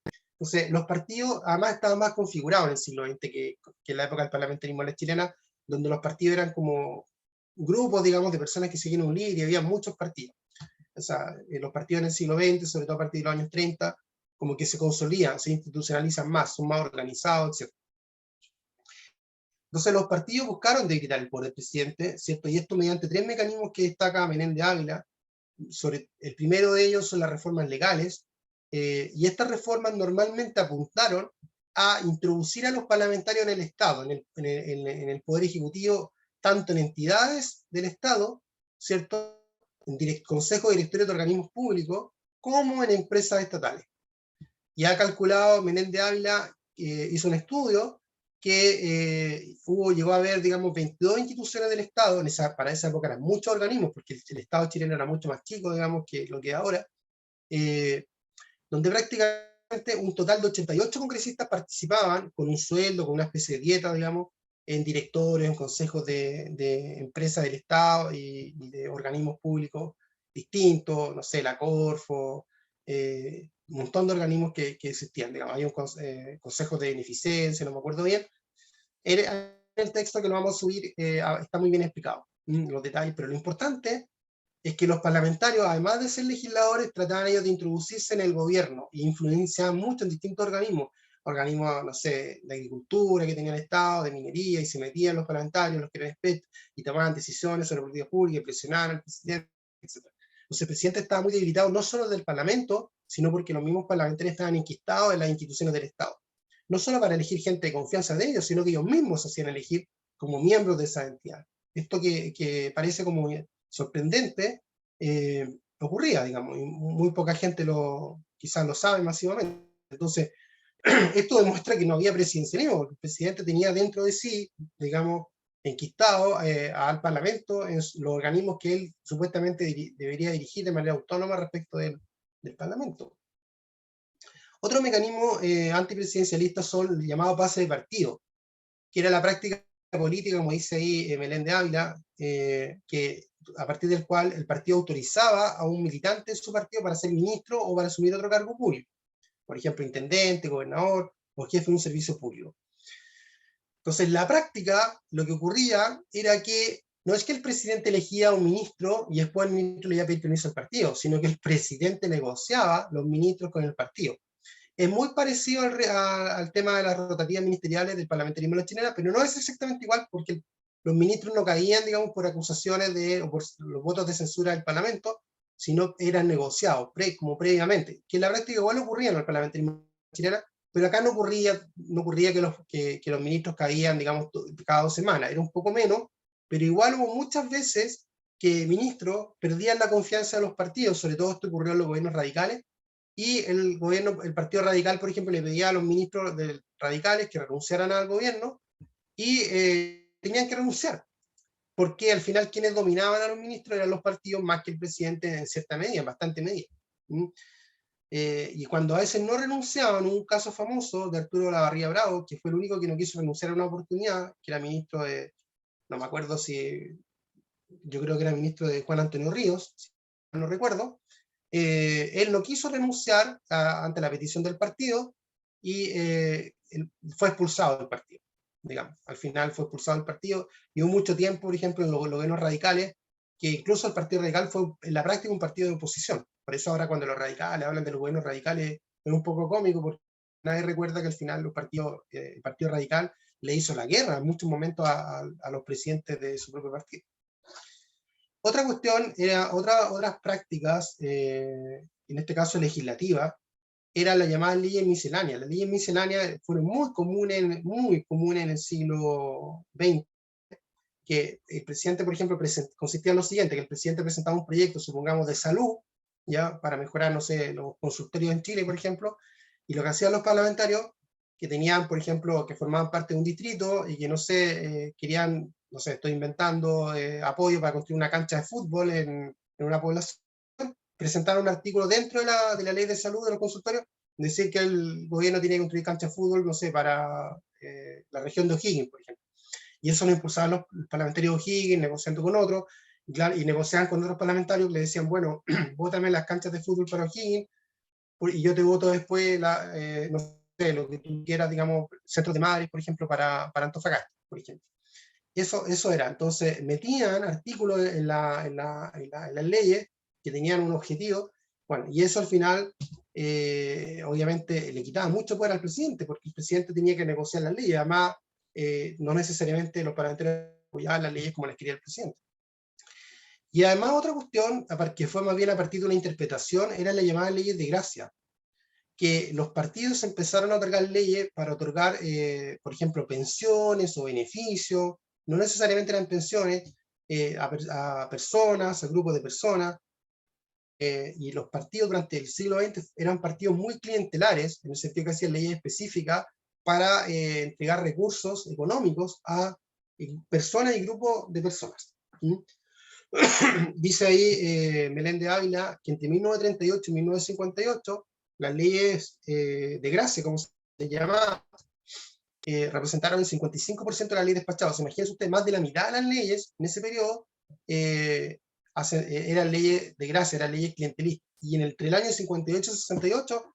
Entonces, los partidos además estaban más configurados en el siglo XX que en la época del parlamentarismo a la chilena, donde los partidos eran como grupos, digamos, de personas que seguían un líder, y había muchos partidos. O sea, los partidos en el siglo XX, sobre todo a partir de los años 30, como que se consolidan, se institucionalizan más, son más organizados, etc. Entonces los partidos buscaron debilitar el poder del presidente, ¿cierto? Y esto mediante 3 mecanismos que destaca Menéndez Ávila. El primero de ellos son las reformas legales, y estas reformas normalmente apuntaron a introducir a los parlamentarios en el Estado, en el Poder Ejecutivo, tanto en entidades del Estado, ¿cierto?, en consejos directorios de organismos públicos, como en empresas estatales. Y ha calculado Menéndez Ávila, hizo un estudio que llegó a haber, digamos, 22 instituciones del Estado, para esa época eran muchos organismos, porque el Estado chileno era mucho más chico, digamos, que lo que es ahora, donde prácticamente un total de 88 congresistas participaban con un sueldo, con una especie de dieta, digamos, en directorios, en consejos de empresas del Estado y de organismos públicos distintos, no sé, la Corfo, un montón de organismos que existían, digamos, hay un consejo de beneficencia, no me acuerdo bien. El texto que lo vamos a subir está muy bien explicado, los detalles, pero lo importante es que los parlamentarios, además de ser legisladores, trataban ellos de introducirse en el gobierno e influenciaban mucho en distintos organismos, no sé, de agricultura que tenía el Estado, de minería, y se metían los parlamentarios, los que eran expertos, y tomaban decisiones sobre política pública, y presionaban al presidente, etc. Entonces el presidente estaba muy debilitado no solo del Parlamento, sino porque los mismos parlamentarios estaban enquistados en las instituciones del Estado. No solo para elegir gente de confianza de ellos, sino que ellos mismos se hacían elegir como miembros de esa entidad. Esto que parece como sorprendente, ocurría, digamos, y muy poca gente quizás lo sabe masivamente. Entonces, esto demuestra que no había presidencialismo, porque el presidente tenía dentro de sí, digamos, enquistado al Parlamento en los organismos que él supuestamente debería dirigir de manera autónoma respecto del Parlamento. Otro mecanismo antipresidencialista son los llamados pases de partido, que era la práctica política, como dice ahí Meléndez Ávila, que a partir del cual el partido autorizaba a un militante de su partido para ser ministro o para asumir otro cargo público, por ejemplo, intendente, gobernador o jefe de un servicio público. Entonces, en la práctica, lo que ocurría era que no es que el presidente elegía a un ministro y después el ministro le iba a pedir permiso al partido, sino que el presidente negociaba los ministros con el partido. Es muy parecido al tema de las rotativas ministeriales del parlamentarismo en la chilena, pero no es exactamente igual porque los ministros no caían, digamos, por acusaciones o por los votos de censura del Parlamento, sino eran negociados como previamente, que en la práctica igual ocurría en el parlamentarismo chileno, pero acá no ocurría que los ministros caían, digamos, cada 2 semanas, era un poco menos, pero igual hubo muchas veces que ministros perdían la confianza de los partidos, sobre todo esto ocurrió en los gobiernos radicales, y el Partido Radical, por ejemplo, le pedía a los ministros radicales que renunciaran al gobierno y tenían que renunciar, porque al final quienes dominaban a los ministros eran los partidos más que el presidente en cierta medida, en bastante medida. Y cuando a veces no renunciaban, un caso famoso de Arturo Lavarría Bravo, que fue el único que no quiso renunciar a una oportunidad, que era ministro no me acuerdo yo creo que era ministro de Juan Antonio Ríos, si no recuerdo, él no quiso renunciar ante la petición del partido y fue expulsado del partido, digamos. Al final fue expulsado del partido y hubo mucho tiempo, por ejemplo, en los gobiernos radicales, que incluso el Partido Radical fue en la práctica un partido de oposición. Por eso ahora cuando los radicales hablan de los gobiernos radicales es un poco cómico, porque nadie recuerda que al final el Partido Radical le hizo la guerra en muchos momentos a los presidentes de su propio partido. Otra cuestión era, otras prácticas, en este caso legislativas, eran las llamadas leyes misceláneas. Las leyes misceláneas fueron muy comunes en el siglo XX, que el presidente, por ejemplo, consistía en lo siguiente, que el presidente presentaba un proyecto, supongamos, de salud, ya para mejorar, no sé, los consultorios en Chile, por ejemplo, y lo que hacían los parlamentarios, que tenían, por ejemplo, que formaban parte de un distrito y que, no sé, querían, no sé, estoy inventando apoyo para construir una cancha de fútbol en una población, presentaron un artículo dentro de la ley de salud de los consultorios, decir que el gobierno tiene que construir canchas de fútbol, no sé, para la región de O'Higgins, por ejemplo. Y eso lo impulsaban los parlamentarios de O'Higgins, negociando con otros, y negociaban con otros parlamentarios, le decían, bueno, vótame las canchas de fútbol para O'Higgins, y yo te voto después, no sé, lo que tú quieras, digamos, centros de Madrid, por ejemplo, para Antofagasta, por ejemplo. Eso era. Entonces, metían artículos en las leyes que tenían un objetivo, bueno, y eso al final, obviamente, le quitaba mucho poder al presidente, porque el presidente tenía que negociar las leyes, además, no necesariamente los parlamentarios apoyaban las leyes como las quería el presidente. Y además otra cuestión, que fue más bien a partir de una interpretación, eran las llamadas leyes de gracia, que los partidos empezaron a otorgar leyes para otorgar, por ejemplo, pensiones o beneficios, no necesariamente eran pensiones, a personas, a grupos de personas, y los partidos durante el siglo XX eran partidos muy clientelares, en el sentido que hacían leyes específicas para entregar recursos económicos a personas y grupos de personas. Dice ahí Meléndez Ávila que entre 1938 y 1958 las leyes de gracia, como se llama, representaron el 55% de la ley despachada. Imagínense usted, más de la mitad de las leyes en ese periodo eran leyes de gracia, eran leyes clientelistas. Y entre el año 58 y 68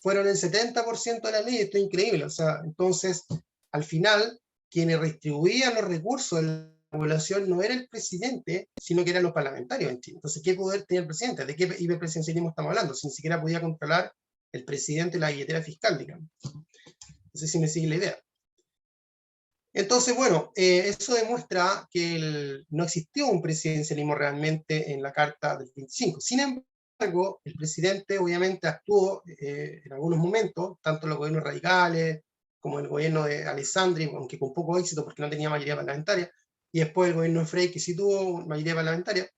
fueron el 70% de las leyes. Esto es increíble. O sea, entonces, al final, quienes redistribuían los recursos de la población no era el presidente, sino que eran los parlamentarios en Chile. Entonces, ¿qué poder tenía el presidente? ¿De qué hiperpresidencialismo estamos hablando? Si ni siquiera podía controlar el presidente la billetera fiscal, digamos. No sé si me sigue la idea. Entonces, bueno, eso demuestra que no existió un presidencialismo realmente en la Carta del 25. Sin embargo, el presidente obviamente actuó en algunos momentos, tanto en los gobiernos radicales como en el gobierno de Alessandri, aunque con poco éxito porque no tenía mayoría parlamentaria, y después el gobierno de Frey, que sí tuvo mayoría parlamentaria,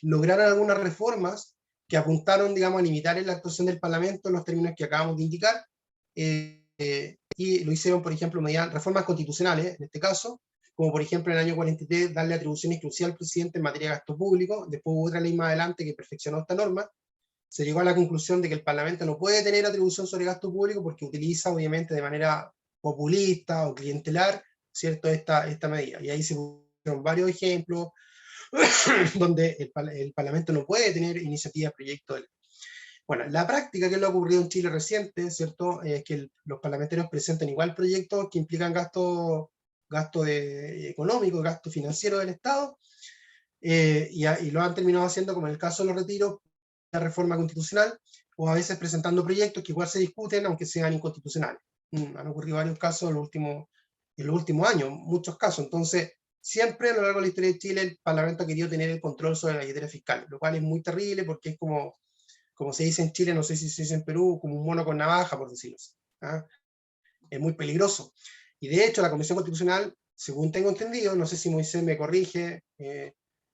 lograron algunas reformas que apuntaron, digamos, a limitar la actuación del Parlamento en los términos que acabamos de indicar, y lo hicieron, por ejemplo, mediante reformas constitucionales, en este caso, como por ejemplo en el año 43 darle atribución exclusiva al presidente en materia de gasto público. Después hubo otra ley más adelante que perfeccionó esta norma. Se llegó a la conclusión de que el Parlamento no puede tener atribución sobre gasto público porque utiliza, obviamente, de manera populista o clientelar, ¿cierto?, esta medida. Y ahí se pusieron varios ejemplos donde el Parlamento no puede tener iniciativas, proyectos de ley. Bueno, la práctica que le ha ocurrido en Chile reciente, ¿cierto?, es que los parlamentarios presenten igual proyectos que implican gastos gasto económico, gasto financiero del Estado, y lo han terminado haciendo, como en el caso de los retiros, la reforma constitucional, o a veces presentando proyectos que igual se discuten, aunque sean inconstitucionales. Han ocurrido varios casos en los últimos años, muchos casos. Entonces, siempre a lo largo de la historia de Chile, el Parlamento ha querido tener el control sobre la billetera fiscal, lo cual es muy terrible porque es como se dice en Chile, no sé si se dice en Perú, como un mono con navaja, por decirlo así. ¿Ah? Es muy peligroso. Y de hecho, la Comisión Constitucional, según tengo entendido, no sé si Moisés me corrige,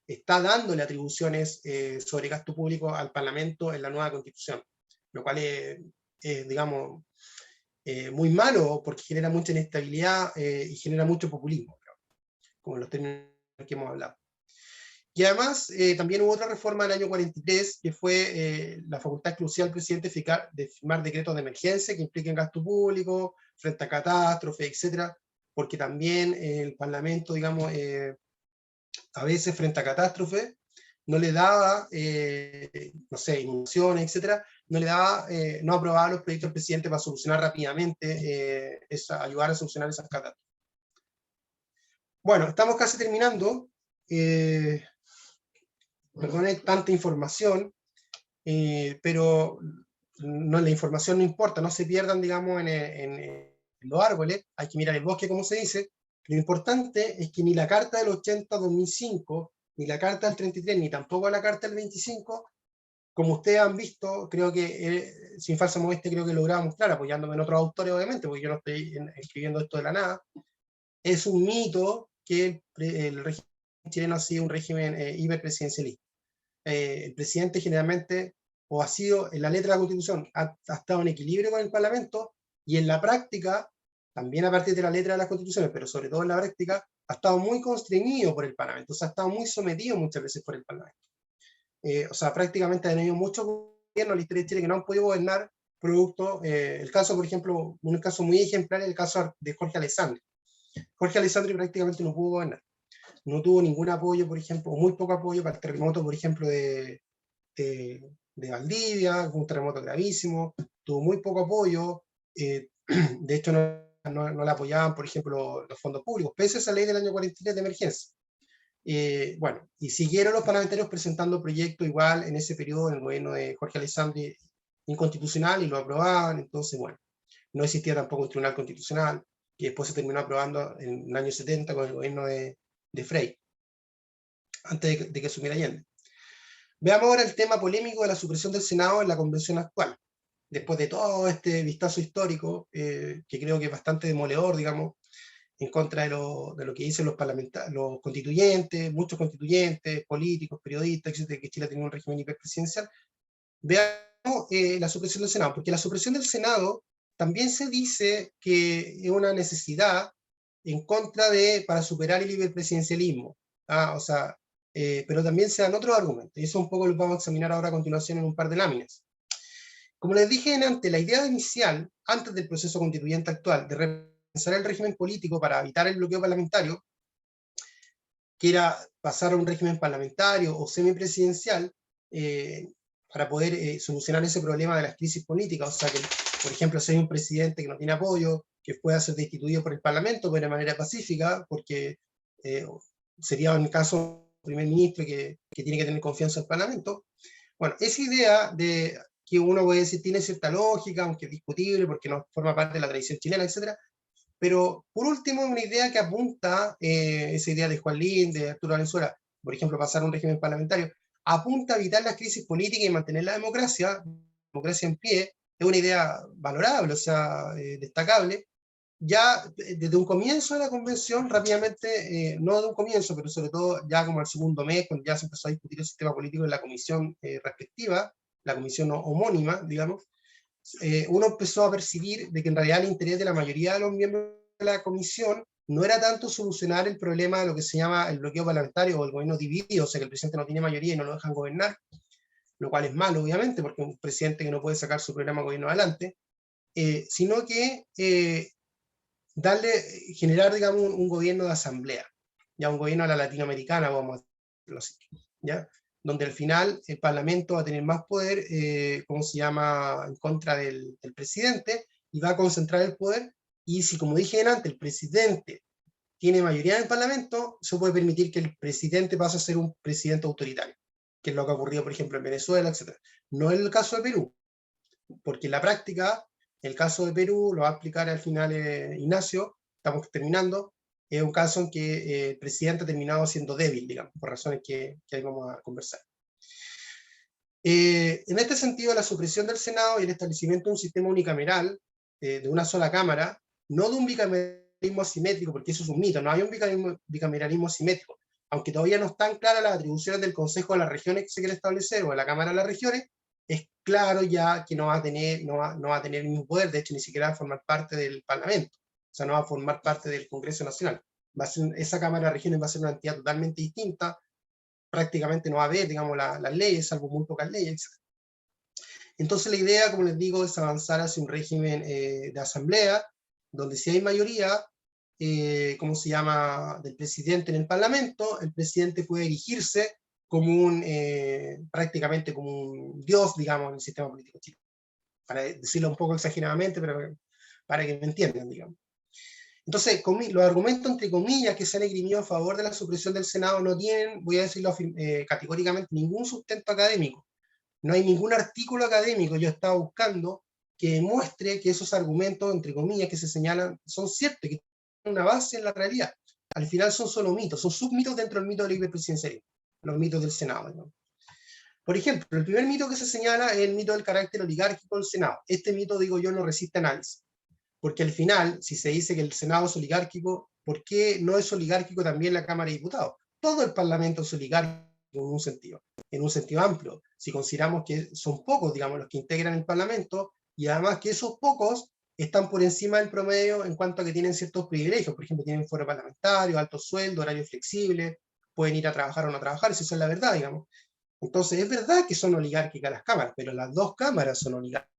está dándole atribuciones sobre gasto público al Parlamento en la nueva Constitución, lo cual es digamos, muy malo porque genera mucha inestabilidad y genera mucho populismo, como en los términos que hemos hablado. Y además, también hubo otra reforma en el año 43, que fue la facultad exclusiva del presidente de firmar decretos de emergencia que impliquen gasto público, frente a catástrofes, etcétera, porque también el Parlamento, digamos, a veces frente a catástrofes, no le daba, no sé, inundaciones, etcétera, no le daba, no aprobaba los proyectos del presidente para solucionar rápidamente, ayudar a solucionar esas catástrofes. Bueno, estamos casi terminando. Perdón, hay tanta información, pero la información no importa, no se pierdan, digamos, en los árboles, hay que mirar el bosque, como se dice. Lo importante es que ni la Carta del 80-2005, ni la Carta del 33, ni tampoco la Carta del 25, como ustedes han visto, creo que, sin falsa modestia, creo que lograba mostrar, apoyándome en otros autores, obviamente, porque yo no estoy escribiendo esto de la nada, es un mito que el régimen chileno ha sido un régimen hiperpresidencialista. El presidente generalmente, o ha sido en la letra de la Constitución, ha estado en equilibrio con el Parlamento, y en la práctica, también a partir de la letra de las Constituciones, pero sobre todo en la práctica, ha estado muy constreñido por el Parlamento, o sea, ha estado muy sometido muchas veces por el Parlamento. O sea, prácticamente han habido muchos gobiernos en la historia de Chile que no han podido gobernar producto, el caso, por ejemplo, un caso muy ejemplar es el caso de Jorge Alessandri. Jorge Alessandri prácticamente no pudo gobernar. No tuvo ningún apoyo, por ejemplo, o muy poco apoyo para el terremoto, por ejemplo, de Valdivia, un terremoto gravísimo, tuvo muy poco apoyo, de hecho no le apoyaban, por ejemplo, los fondos públicos, pese a esa ley del año 43 de emergencia. Bueno, y siguieron los parlamentarios presentando proyectos igual en ese periodo, en el gobierno de Jorge Alessandri, inconstitucional, y lo aprobaban. Entonces, bueno, no existía tampoco un tribunal constitucional, que después se terminó aprobando en el año 70 con el gobierno de Frey, antes de que asumiera Allende. Veamos ahora el tema polémico de la supresión del Senado en la convención actual. Después de todo este vistazo histórico, que creo que es bastante demoledor, digamos, en contra de lo que dicen los constituyentes, muchos constituyentes, políticos, periodistas, etcétera, que Chile tenía un régimen hiperpresidencial. Veamos la supresión del Senado, porque la supresión del Senado también se dice que es una necesidad en contra para superar el hiperpresidencialismo. O sea, pero también se dan otros argumentos, y eso un poco lo vamos a examinar ahora a continuación en un par de láminas. Como les dije antes, la idea inicial, antes del proceso constituyente actual, de repensar el régimen político para evitar el bloqueo parlamentario, que era pasar a un régimen parlamentario o semipresidencial, para poder solucionar ese problema de las crisis políticas. O sea, que, por ejemplo, si hay un presidente que no tiene apoyo, que pueda ser destituido por el Parlamento, pero de manera pacífica, porque sería un caso primer ministro que tiene que tener confianza en el Parlamento. Bueno, esa idea de que uno puede decir tiene cierta lógica, aunque es discutible porque no forma parte de la tradición chilena, etcétera. Pero por último, una idea que apunta, esa idea de Juan Lin, de Arturo Valenzuela, por ejemplo, pasar a un régimen parlamentario, apunta a evitar las crisis políticas y mantener la democracia en pie, es una idea valorable, o sea, destacable. Ya desde un comienzo de la convención, rápidamente, no de un comienzo, pero sobre todo ya como el segundo mes, cuando ya se empezó a discutir el sistema político en la comisión respectiva, la comisión homónima, digamos, uno empezó a percibir de que en realidad el interés de la mayoría de los miembros de la comisión no era tanto solucionar el problema de lo que se llama el bloqueo parlamentario o el gobierno dividido, o sea que el presidente no tiene mayoría y no lo dejan gobernar, lo cual es malo obviamente, porque un presidente que no puede sacar su programa de gobierno adelante, sino que generar, digamos, un gobierno de asamblea, ya un gobierno a la latinoamericana, vamos a decirlo así, ¿ya? Donde al final el Parlamento va a tener más poder, ¿cómo se llama?, en contra del presidente, y va a concentrar el poder, y si, como dije antes, el presidente tiene mayoría en el Parlamento, se puede permitir que el presidente pase a ser un presidente autoritario, que es lo que ha ocurrido, por ejemplo, en Venezuela, etc. No es el caso de Perú, porque en la práctica, el caso de Perú, lo va a explicar al final Ignacio, estamos terminando, es un caso en que el presidente ha terminado siendo débil, digamos, por razones que ahí vamos a conversar. En este sentido, la supresión del Senado y el establecimiento de un sistema unicameral, de una sola cámara, no de un bicameralismo asimétrico, porque eso es un mito, no hay un bicameralismo asimétrico, aunque todavía no están claras las atribuciones del Consejo de las Regiones que se quiere establecer, o de la Cámara de las Regiones, es claro ya que no va a tener el mismo poder, de hecho ni siquiera va a formar parte del Parlamento, o sea, no va a formar parte del Congreso Nacional. Esa Cámara de Regiones va a ser una entidad totalmente distinta, prácticamente no va a haber, digamos, las leyes, salvo muy pocas leyes, etc. Entonces la idea, como les digo, es avanzar hacia un régimen de asamblea, donde si hay mayoría, ¿cómo se llama?, del presidente en el Parlamento, el presidente puede erigirse como prácticamente como un dios, digamos, en el sistema político chileno. Para decirlo un poco exageradamente, pero para que me entiendan, digamos. Entonces, los argumentos entre comillas que se han esgrimido a favor de la supresión del Senado no tienen, voy a decirlo categóricamente, ningún sustento académico. No hay ningún artículo académico, yo estaba buscando, que demuestre que esos argumentos, entre comillas, que se señalan, son ciertos, que tienen una base en la realidad. Al final son solo mitos, son submitos dentro del mito del libre presidencialismo, los mitos del Senado, ¿no? Por ejemplo, el primer mito que se señala es el mito del carácter oligárquico del Senado. Este mito, digo yo, no resiste análisis. Porque al final, si se dice que el Senado es oligárquico, ¿por qué no es oligárquico también la Cámara de Diputados? Todo el Parlamento es oligárquico en un sentido amplio. Si consideramos que son pocos, digamos, los que integran el Parlamento, y además que esos pocos están por encima del promedio en cuanto a que tienen ciertos privilegios. Por ejemplo, tienen foro parlamentario, alto sueldo, horario flexible, pueden ir a trabajar o no trabajar, esa es la verdad, digamos. Entonces, es verdad que son oligárquicas las cámaras, pero las dos cámaras son oligárquicas.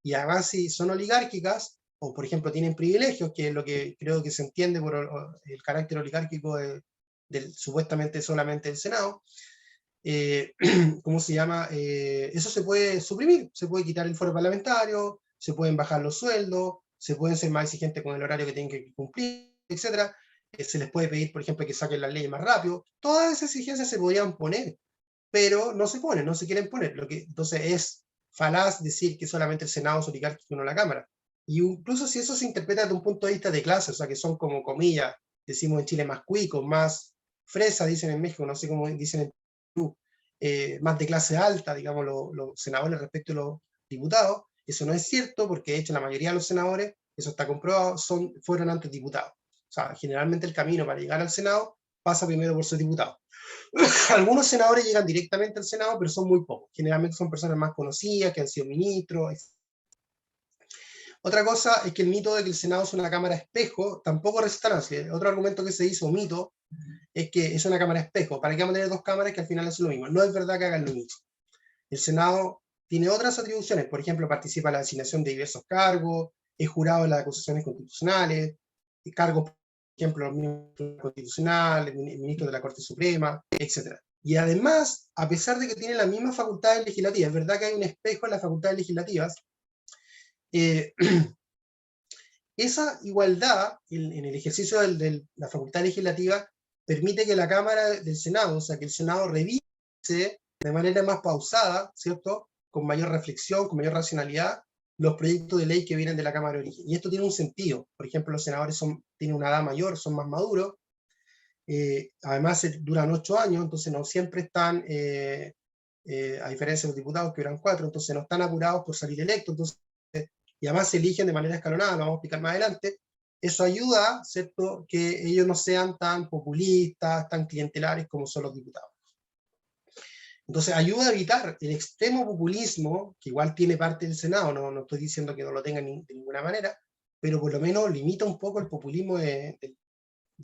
Y además, si son oligárquicas, o por ejemplo tienen privilegios, que es lo que creo que se entiende por el carácter oligárquico supuestamente solamente del Senado, ¿cómo se llama? Eso se puede suprimir, se puede quitar el foro parlamentario, se pueden bajar los sueldos, se pueden ser más exigentes con el horario que tienen que cumplir, etc. Se les puede pedir, por ejemplo, que saquen las leyes más rápido. Todas esas exigencias se podrían poner, pero no se ponen, no se quieren poner. Entonces es falaz decir que solamente el Senado es oligárquico y no la Cámara. Y incluso si eso se interpreta desde un punto de vista de clase, o sea, que son como comillas, decimos en Chile, más cuicos, más fresa, dicen en México, no sé cómo dicen en Perú, más de clase alta, digamos, los senadores respecto a los diputados. Eso no es cierto, porque de hecho la mayoría de los senadores, eso está comprobado, fueron antes diputados. O sea, generalmente el camino para llegar al Senado pasa primero por ser diputado. Algunos senadores llegan directamente al Senado, pero son muy pocos. Generalmente son personas más conocidas, que han sido ministros, etc. Otra cosa es que el mito de que el Senado es una cámara espejo tampoco resulta así. Otro argumento que se hizo, un mito, es que es una cámara espejo. ¿Para qué vamos a tener dos cámaras que al final hacen lo mismo? No es verdad que hagan lo mismo. El Senado tiene otras atribuciones, por ejemplo, participa en la asignación de diversos cargos, es jurado en las acusaciones constitucionales, cargos, por ejemplo, el ministro constitucional, el ministro de la Corte Suprema, etc. Y además, a pesar de que tiene las mismas facultades legislativas, es verdad que hay un espejo en las facultades legislativas, esa igualdad en el ejercicio de la facultad legislativa permite que la Cámara del Senado, o sea, que el Senado revise de manera más pausada, ¿cierto?, con mayor reflexión, con mayor racionalidad, los proyectos de ley que vienen de la Cámara de Origen. Y esto tiene un sentido. Por ejemplo, los senadores tienen una edad mayor, son más maduros, además duran 8 años, entonces no siempre están, a diferencia de los diputados que duran 4, entonces no están apurados por salir electos, entonces, y además se eligen de manera escalonada, lo vamos a explicar más adelante. Eso ayuda, ¿cierto?, que ellos no sean tan populistas, tan clientelares como son los diputados. Entonces ayuda a evitar el extremo populismo, que igual tiene parte del Senado, no estoy diciendo que no lo tenga de ninguna manera, pero por lo menos limita un poco el populismo del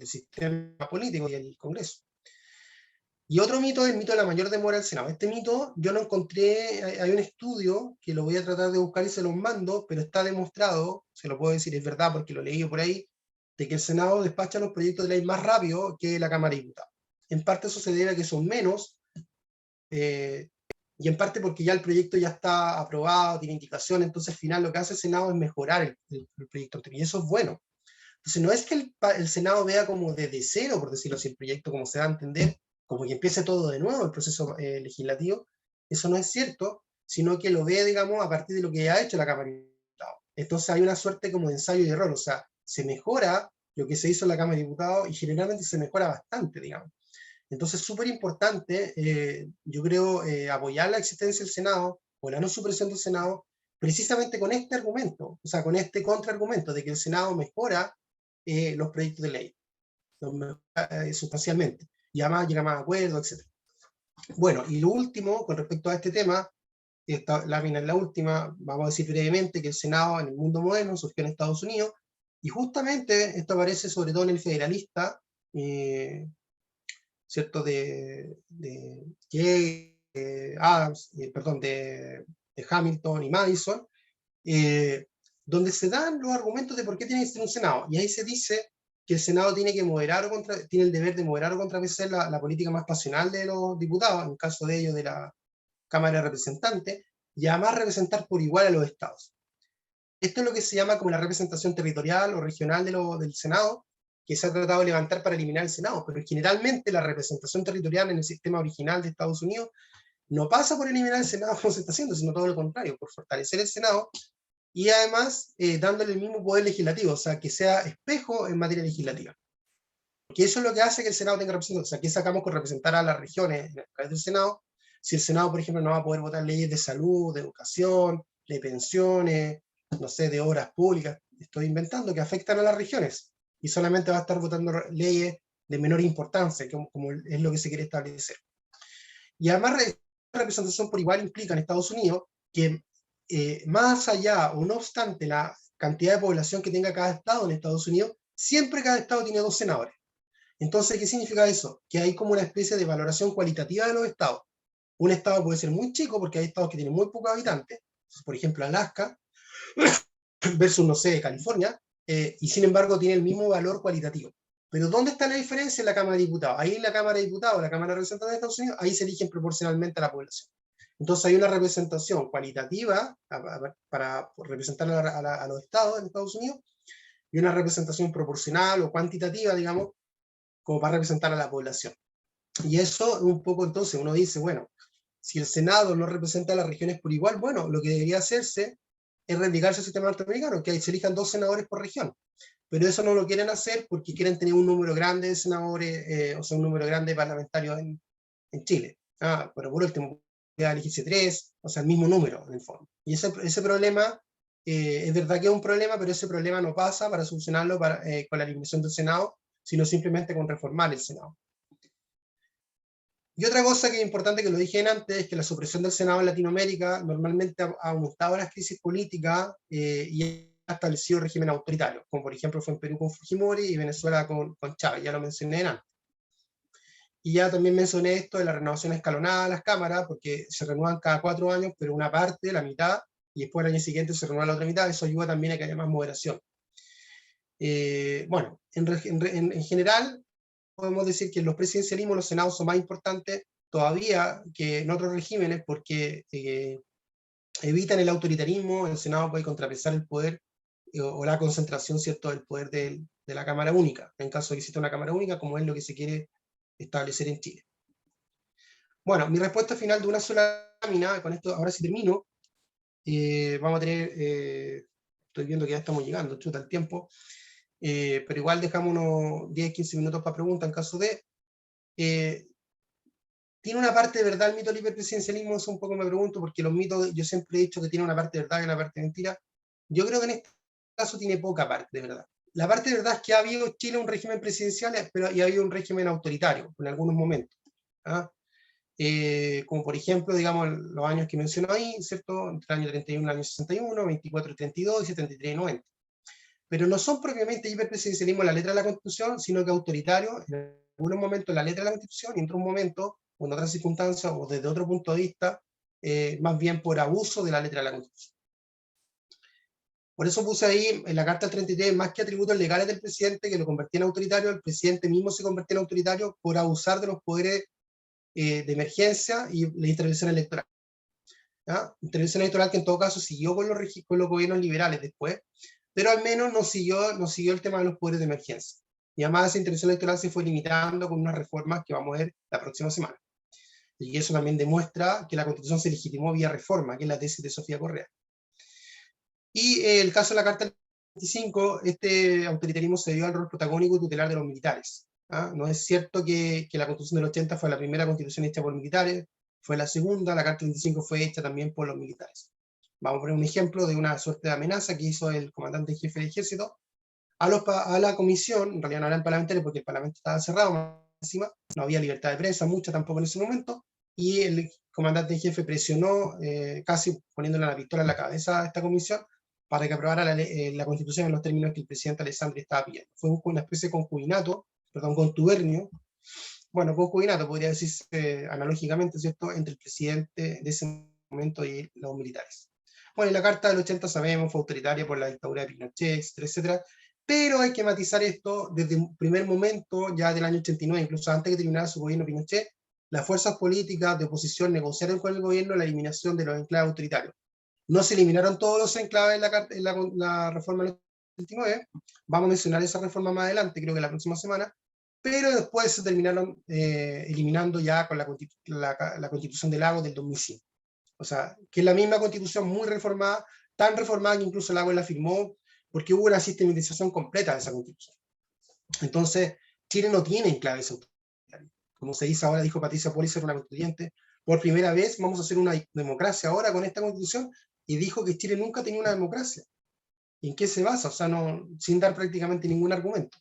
sistema político y el Congreso. Y otro mito es el mito de la mayor demora del Senado. Este mito yo no encontré, hay un estudio que lo voy a tratar de buscar y se los mando, pero está demostrado, se lo puedo decir, es verdad porque lo leí por ahí, de que el Senado despacha los proyectos de ley más rápido que la Cámara de Diputados. En parte eso se debe a que son menos, y en parte porque ya el proyecto ya está aprobado, tiene indicación, entonces al final lo que hace el Senado es mejorar el proyecto anterior, y eso es bueno, Entonces no es que el Senado vea como desde cero, por decirlo así, el proyecto como se va a entender, como que empiece todo de nuevo el proceso legislativo. Eso no es cierto, sino que lo ve, digamos, a partir de lo que ha hecho la Cámara de Diputados. Entonces hay una suerte como de ensayo y error, o sea, se mejora lo que se hizo en la Cámara de Diputados y generalmente se mejora bastante, digamos. Entonces es súper importante, yo creo, apoyar la existencia del Senado o la no supresión del Senado, precisamente con este argumento, o sea, con este contraargumento de que el Senado mejora los proyectos de ley, los mejora, sustancialmente, y además llega a más acuerdos, etc. Bueno, y lo último, con respecto a este tema, esta lámina es la última, vamos a decir brevemente que el Senado en el mundo moderno surgió en Estados Unidos, y justamente esto aparece sobre todo en el Federalista, ¿cierto? Adams, perdón, de Hamilton y Madison, donde se dan los argumentos de por qué tiene que ser un Senado. Y ahí se dice que el Senado tiene que moderar tiene el deber de moderar o contravencer la política más pasional de los diputados, en el caso de ellos de la Cámara de Representantes, y además representar por igual a los estados. Esto es lo que se llama como la representación territorial o regional del Senado, que se ha tratado de levantar para eliminar el Senado, pero generalmente la representación territorial en el sistema original de Estados Unidos no pasa por eliminar el Senado como se está haciendo, sino todo lo contrario, por fortalecer el Senado y además dándole el mismo poder legislativo, o sea, que sea espejo en materia legislativa. Que eso es lo que hace que el Senado tenga representación. O sea, ¿qué sacamos con representar a las regiones a través del Senado? Si el Senado, por ejemplo, no va a poder votar leyes de salud, de educación, de pensiones, no sé, de obras públicas, estoy inventando, que afectan a las regiones, y solamente va a estar votando leyes de menor importancia, como es lo que se quiere establecer. Y además, la representación por igual implica en Estados Unidos que más allá o no obstante la cantidad de población que tenga cada estado en Estados Unidos, siempre cada estado tiene 2 senadores. Entonces, ¿qué significa eso? Que hay como una especie de valoración cualitativa de los estados. Un estado puede ser muy chico porque hay estados que tienen muy pocos habitantes, por ejemplo Alaska, versus, no sé, California, y sin embargo tiene el mismo valor cualitativo. Pero ¿dónde está la diferencia? En la Cámara de Diputados. Ahí en la Cámara de Diputados, la Cámara de Representantes de Estados Unidos, ahí se eligen proporcionalmente a la población. Entonces hay una representación cualitativa para representar a los estados en Estados Unidos y una representación proporcional o cuantitativa, digamos, como para representar a la población. Y eso un poco entonces uno dice, bueno, si el Senado no representa a las regiones por igual, bueno, lo que debería hacerse es replicarse al sistema norteamericano, que se elijan 2 senadores por región. Pero eso no lo quieren hacer porque quieren tener un número grande de senadores, o sea, un número grande de parlamentarios en Chile. Pero por último, ya elegirse 3, o sea, el mismo número en el fondo. Y ese problema, es verdad que es un problema, pero ese problema no pasa para solucionarlo con la eliminación del Senado, sino simplemente con reformar el Senado. Y otra cosa que es importante, que lo dije antes, es que la supresión del Senado en Latinoamérica normalmente ha aumentado las crisis políticas y ha establecido régimen autoritario, como por ejemplo fue en Perú con Fujimori y Venezuela con Chávez, ya lo mencioné antes. Y ya también mencioné esto de la renovación escalonada de las cámaras, porque se renuevan cada 4 años, pero una parte, la mitad, y después el año siguiente se renueva la otra mitad, eso ayuda también a que haya más moderación. Bueno, en general, podemos decir que en los presidencialismos los senados son más importantes todavía que en otros regímenes porque evitan el autoritarismo, el Senado puede contrapesar el poder o la concentración, ¿cierto?, del poder de la Cámara Única, en caso de que exista una Cámara Única, como es lo que se quiere establecer en Chile. Bueno, mi respuesta final de una sola lámina, con esto ahora sí termino, vamos a tener, estoy viendo que ya estamos llegando, chuta el tiempo, pero igual dejamos unos 10-15 minutos para preguntas en caso de... ¿Tiene una parte de verdad el mito del hiperpresidencialismo? Eso un poco me pregunto, porque los mitos, yo siempre he dicho que tiene una parte de verdad y una parte de mentira. Yo creo que en este caso tiene poca parte de verdad. La parte de verdad es que ha habido en Chile un régimen presidencial, pero y ha habido un régimen autoritario en algunos momentos. Como por ejemplo, digamos, los años que menciono ahí, ¿cierto? Entre el año 31 y el año 61, 24 32 y 73 y 90. Pero no son propiamente hiperpresidencialismo en la letra de la Constitución, sino que autoritario en algunos momentos en la letra de la Constitución y en otros momentos, o en otras circunstancias, o desde otro punto de vista, más bien por abuso de la letra de la Constitución. Por eso puse ahí en la Carta del 33, más que atributos legales del presidente, que lo convertía en autoritario, el presidente mismo se convertía en autoritario por abusar de los poderes de emergencia y la intervención electoral. Intervención electoral que en todo caso siguió con los gobiernos liberales después, pero al menos no siguió el tema de los poderes de emergencia. Y además esa intervención electoral se fue limitando con unas reformas que vamos a ver la próxima semana. Y eso también demuestra que la Constitución se legitimó vía reforma, que es la tesis de Sofía Correa. Y el caso de la Carta del 25, este autoritarismo se dio al rol protagónico y tutelar de los militares. ¿Ah? No es cierto que la Constitución del 80 fue la primera constitución hecha por militares, fue la segunda, la Carta del 25 fue hecha también por los militares. Vamos a poner un ejemplo de una suerte de amenaza que hizo el comandante en jefe del ejército a la comisión, en realidad no eran parlamentarios porque el parlamento estaba cerrado, encima no había libertad de prensa, mucha tampoco en ese momento, y el comandante en jefe presionó, casi poniéndole la pistola en la cabeza a esta comisión, para que aprobara la Constitución en los términos que el presidente Alessandri estaba pidiendo. Fue una especie de concubinato, perdón, contubernio, bueno, concubinato podría decirse analógicamente, ¿cierto?, entre el presidente de ese momento y los militares. Bueno, y la Carta del 80 sabemos, fue autoritaria por la dictadura de Pinochet, etcétera, etcétera, pero hay que matizar esto desde un primer momento, ya del año 89, incluso antes de que terminara su gobierno Pinochet, las fuerzas políticas de oposición negociaron con el gobierno la eliminación de los enclaves autoritarios. No se eliminaron todos los enclaves en la reforma del 89, vamos a mencionar esa reforma más adelante, creo que la próxima semana, pero después se terminaron eliminando ya con la Constitución de Lagos del 2005. O sea, que es la misma Constitución muy reformada, tan reformada que incluso Lagos la firmó, porque hubo una sistematización completa de esa Constitución. Entonces, Chile no tiene enclaves autoritarios. Como se dice ahora, dijo Patricia Polisser, una constituyente, por primera vez vamos a hacer una democracia ahora con esta Constitución, y dijo que Chile nunca tenía una democracia. ¿En qué se basa? O sea, no, sin dar prácticamente ningún argumento.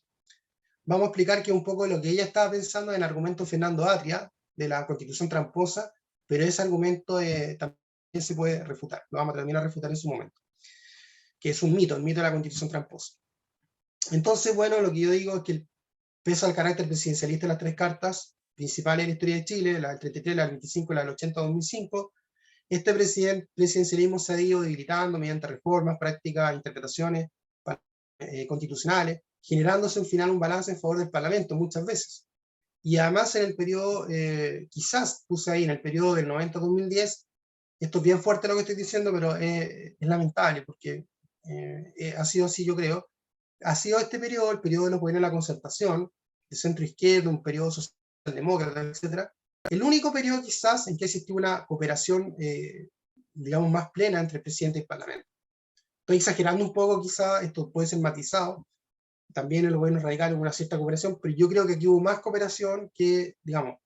Vamos a explicar que un poco de lo que ella estaba pensando en el argumento de Fernando Atria, de la Constitución tramposa, pero ese argumento también se puede refutar, lo vamos a terminar a refutar en su momento, que es un mito, el mito de la Constitución tramposa. Entonces, bueno, lo que yo digo es que el peso al carácter presidencialista de las tres cartas principales de la historia de Chile, la del 33, la del 25 y la del 80-2005, este presidencialismo se ha ido debilitando mediante reformas, prácticas, interpretaciones constitucionales, generándose al final un balance en favor del Parlamento muchas veces. Y además en el periodo, quizás puse ahí, en el periodo del 90-2010, esto es bien fuerte lo que estoy diciendo, pero es lamentable, porque ha sido así, yo creo, ha sido este periodo, el periodo de los gobiernos de la concertación, el centro izquierdo, un periodo socialdemócrata, etc., el único periodo quizás en que existió una cooperación, digamos, más plena entre el presidente y el Parlamento. Estoy exagerando un poco, quizás, esto puede ser matizado, también en los gobiernos radicales hubo una cierta cooperación, pero yo creo que aquí hubo más cooperación que, digamos,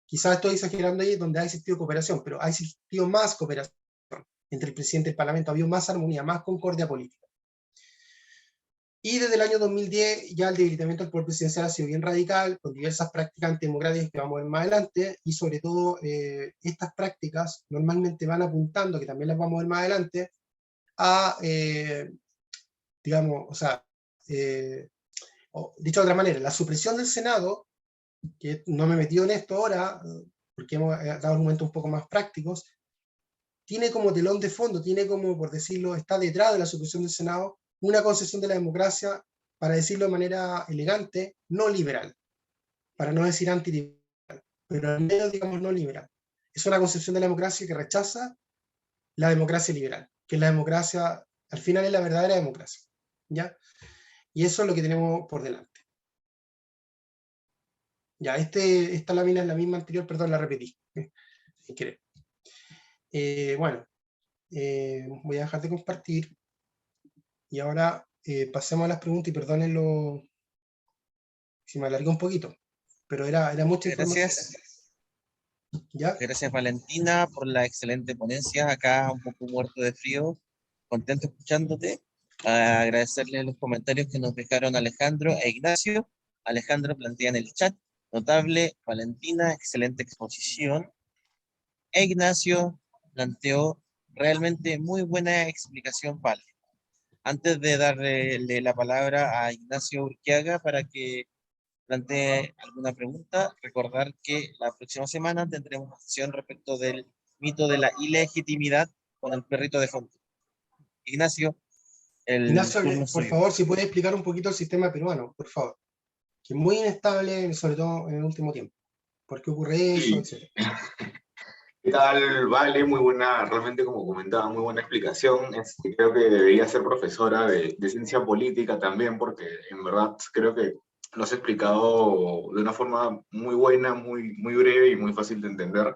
quizás estoy exagerando ahí donde ha existido cooperación, pero ha existido más cooperación entre el presidente y el Parlamento, ha habido más armonía, más concordia política. Y desde el año 2010 ya el debilitamiento del poder presidencial ha sido bien radical, con diversas prácticas antidemocráticas que vamos a ver más adelante, y sobre todo estas prácticas normalmente van apuntando, que también las vamos a ver más adelante, a, digamos, o sea, dicho de otra manera, la supresión del Senado, que no me he metido en esto ahora, porque hemos dado argumentos un poco más prácticos, tiene como telón de fondo, tiene como, por decirlo, está detrás de la supresión del Senado, una concesión de la democracia, para decirlo de manera elegante, no liberal, para no decir antiliberal, pero al menos digamos no liberal. Es una concepción de la democracia que rechaza la democracia liberal, que la democracia, al final es la verdadera democracia, ¿ya? Y eso es lo que tenemos por delante. Ya, esta lámina es la misma anterior, perdón, la repetí, sin querer. Bueno, voy a dejar de compartir. Y ahora pasemos a las preguntas y perdónenlo si me alargué un poquito, pero era mucha información. Gracias. ¿Ya? Gracias, Valentina, por la excelente ponencia. Acá un poco muerto de frío, contento escuchándote. Agradecerle los comentarios que nos dejaron Alejandro e Ignacio. Alejandro plantea en el chat: notable, Valentina, excelente exposición. E Ignacio planteó: realmente muy buena explicación, Vale. Antes de darle la palabra a Ignacio Urquiaga para que plantee alguna pregunta, recordar que la próxima semana tendremos una sesión respecto del mito de la ilegitimidad con el perrito de fondo. Ignacio, el Ignacio, turno es por suyo. favor, si puede explicar un poquito el sistema peruano, por favor, que es muy inestable, sobre todo en el último tiempo. ¿Por qué ocurre eso? Sí, Etcétera. ¿Qué tal? Vale, muy buena, realmente como comentaba, muy buena explicación. Creo que debería ser profesora de ciencia política también, porque en verdad creo que lo has explicado de una forma muy buena, muy breve y muy fácil de entender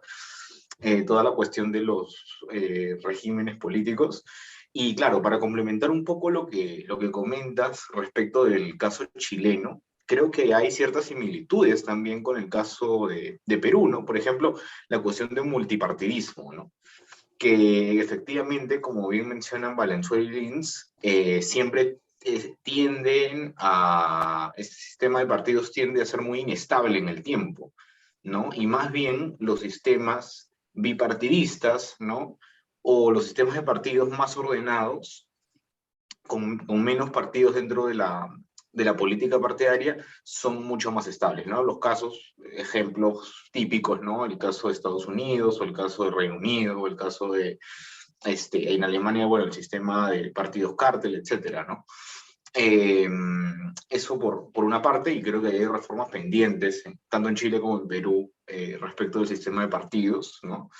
toda la cuestión de los regímenes políticos. Y claro, para complementar un poco lo que comentas respecto del caso chileno, creo que hay ciertas similitudes también con el caso de Perú, ¿no? Por ejemplo, la cuestión de multipartidismo, ¿no? Que efectivamente, como bien mencionan Valenzuela y Lins, siempre este sistema de partidos tiende a ser muy inestable en el tiempo, ¿no? Y más bien los sistemas bipartidistas, ¿no? O los sistemas de partidos más ordenados, con menos partidos dentro de la política partidaria, son mucho más estables, ¿no? Los casos, ejemplos típicos, ¿no? El caso de Estados Unidos, o el caso de Reino Unido, o el caso de, en Alemania, bueno, el sistema de partidos cártel, etcétera, ¿no? Eh, Eso por una parte, y creo que hay reformas pendientes, tanto en Chile como en Perú, respecto del sistema de partidos, ¿no?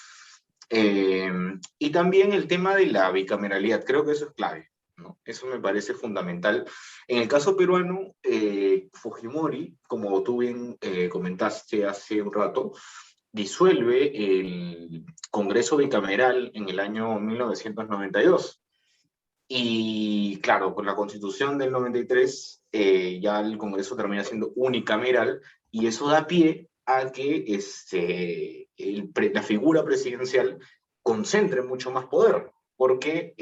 Eh, y también el tema de la bicameralidad, creo que eso es clave, ¿no? Eso me parece fundamental. En el caso peruano, Fujimori, como tú bien comentaste hace un rato, disuelve el Congreso bicameral en el año 1992. Y claro, con la Constitución del 93, ya el Congreso termina siendo unicameral, y eso da pie a que la figura presidencial concentre mucho más poder, porque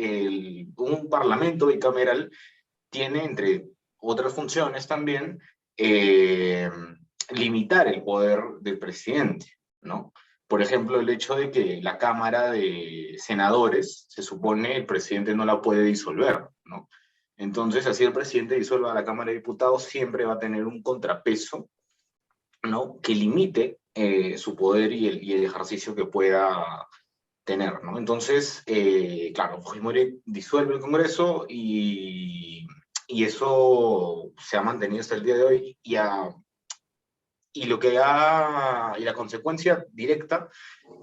un parlamento bicameral tiene, entre otras funciones también, eh, limitar el poder del presidente, ¿no? Por ejemplo, el hecho de que la Cámara de Senadores, se supone, el presidente no la puede disolver, ¿no? Entonces, así el presidente disuelva la Cámara de Diputados, siempre va a tener un contrapeso, ¿no? Que limite su poder y el ejercicio que pueda tener, ¿no? Entonces, claro, Fujimori disuelve el Congreso, y eso se ha mantenido hasta el día de hoy, y la consecuencia directa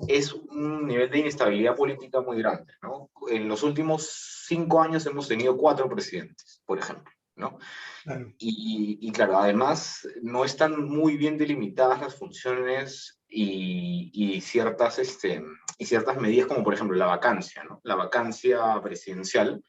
es un nivel de inestabilidad política muy grande, ¿no? En los últimos 5 años hemos tenido 4 presidentes, por ejemplo, ¿no? Claro. Y claro, además no están muy bien delimitadas las funciones y ciertas medidas, como por ejemplo la vacancia, ¿no? La vacancia presidencial.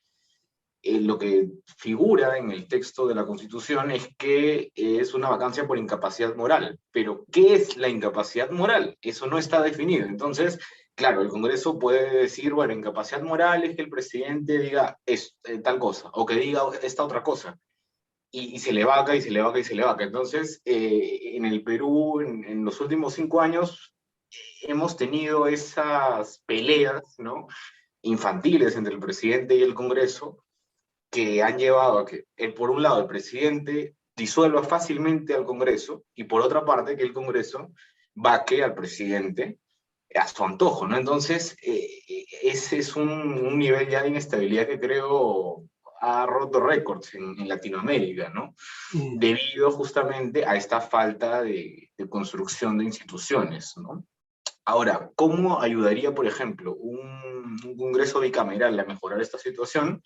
Lo que figura en el texto de la Constitución es que es una vacancia por incapacidad moral. Pero, ¿qué es la incapacidad moral? Eso no está definido. Entonces, claro, el Congreso puede decir, bueno, incapacidad moral es que el presidente diga tal cosa, o que diga esta otra cosa, y se le vaca, y se le vaca, y se le vaca. Entonces, en el Perú, en los últimos 5 años, hemos tenido esas peleas, ¿no? Infantiles entre el presidente y el Congreso, que han llevado a que, por un lado, el presidente disuelva fácilmente al Congreso, y por otra parte, que el Congreso vaque al presidente a su antojo, ¿no? Entonces, ese es un nivel ya de inestabilidad que creo ha roto récords en Latinoamérica, ¿no? Mm. Debido justamente a esta falta de construcción de instituciones, ¿no? Ahora, ¿cómo ayudaría, por ejemplo, un Congreso bicameral a mejorar esta situación?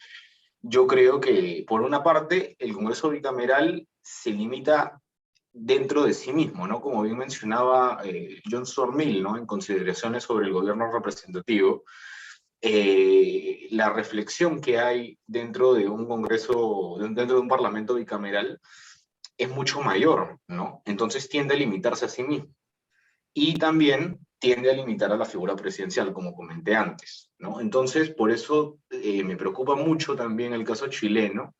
Yo creo que, por una parte, el Congreso bicameral se limita dentro de sí mismo, ¿no? Como bien mencionaba John Stuart Mill, ¿no? En Consideraciones sobre el gobierno representativo, la reflexión que hay dentro de un Congreso, dentro de un Parlamento bicameral, es mucho mayor, ¿no? Entonces tiende a limitarse a sí mismo. Y también tiende a limitar a la figura presidencial, como comenté antes, ¿no? Entonces, por eso me preocupa mucho también el caso chileno,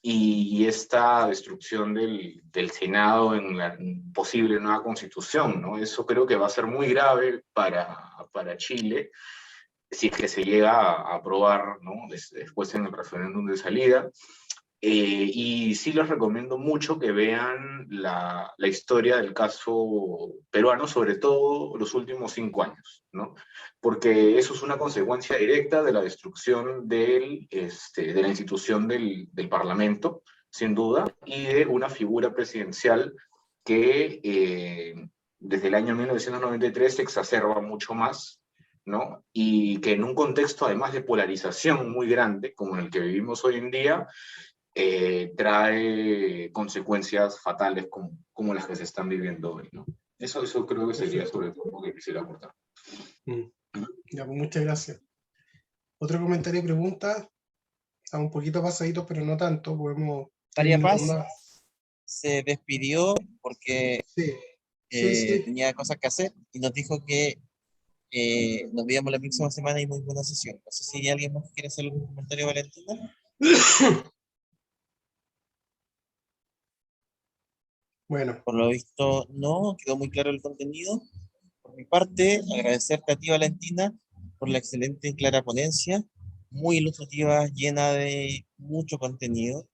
y esta destrucción del Senado en la posible nueva constitución, ¿no? Eso creo que va a ser muy grave para Chile, si es que se llega a aprobar, ¿no? Después en el referéndum de salida. Y sí les recomiendo mucho que vean la historia del caso peruano, sobre todo los últimos 5 años, ¿no? Porque eso es una consecuencia directa de la destrucción de la institución del Parlamento, sin duda, y de una figura presidencial que desde el año 1993 se exacerba mucho más, ¿no? Y que en un contexto además de polarización muy grande, como en el que vivimos hoy en día, trae consecuencias fatales como las que se están viviendo hoy, ¿no? Eso creo que sería sobre todo lo que quisiera aportar. Ya, pues muchas gracias. Otro comentario y pregunta, está un poquito pasadito, pero no tanto, podemos... María 3 minutos Paz más. se despidió porque Sí, sí. tenía cosas que hacer y nos dijo que nos veíamos la próxima semana y muy buena sesión. No sé si hay alguien más que quiere hacer algún comentario, Valentina. Bueno, Por lo visto, no, quedó muy claro el contenido. Por mi parte, agradecerte a ti, Valentina, por la excelente y clara ponencia, muy ilustrativa, llena de mucho contenido.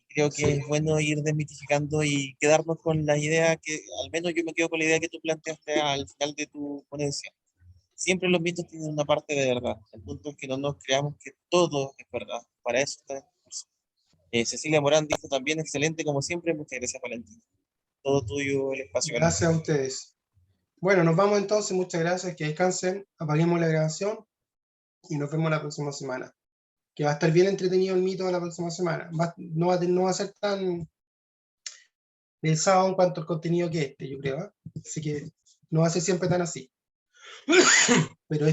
Creo que sí, es bueno ir desmitificando y quedarnos con la idea que, al menos yo me quedo con la idea que tú planteaste al final de tu ponencia. Siempre los mitos tienen una parte de verdad. El punto es que no nos creamos que todo es verdad. Para eso está este curso. Cecilia Morán dijo también, excelente como siempre. Muchas gracias, Valentina. Todo tuyo el espacio, Valentina. gracias a ustedes. Bueno, nos vamos entonces, muchas gracias, que descansen, apaguemos la grabación y nos vemos la próxima semana. Que va a estar bien entretenido el mito de la próxima semana. No va a ser tan del sábado en cuanto al contenido que yo creo. Así que no va a ser siempre tan así. Pero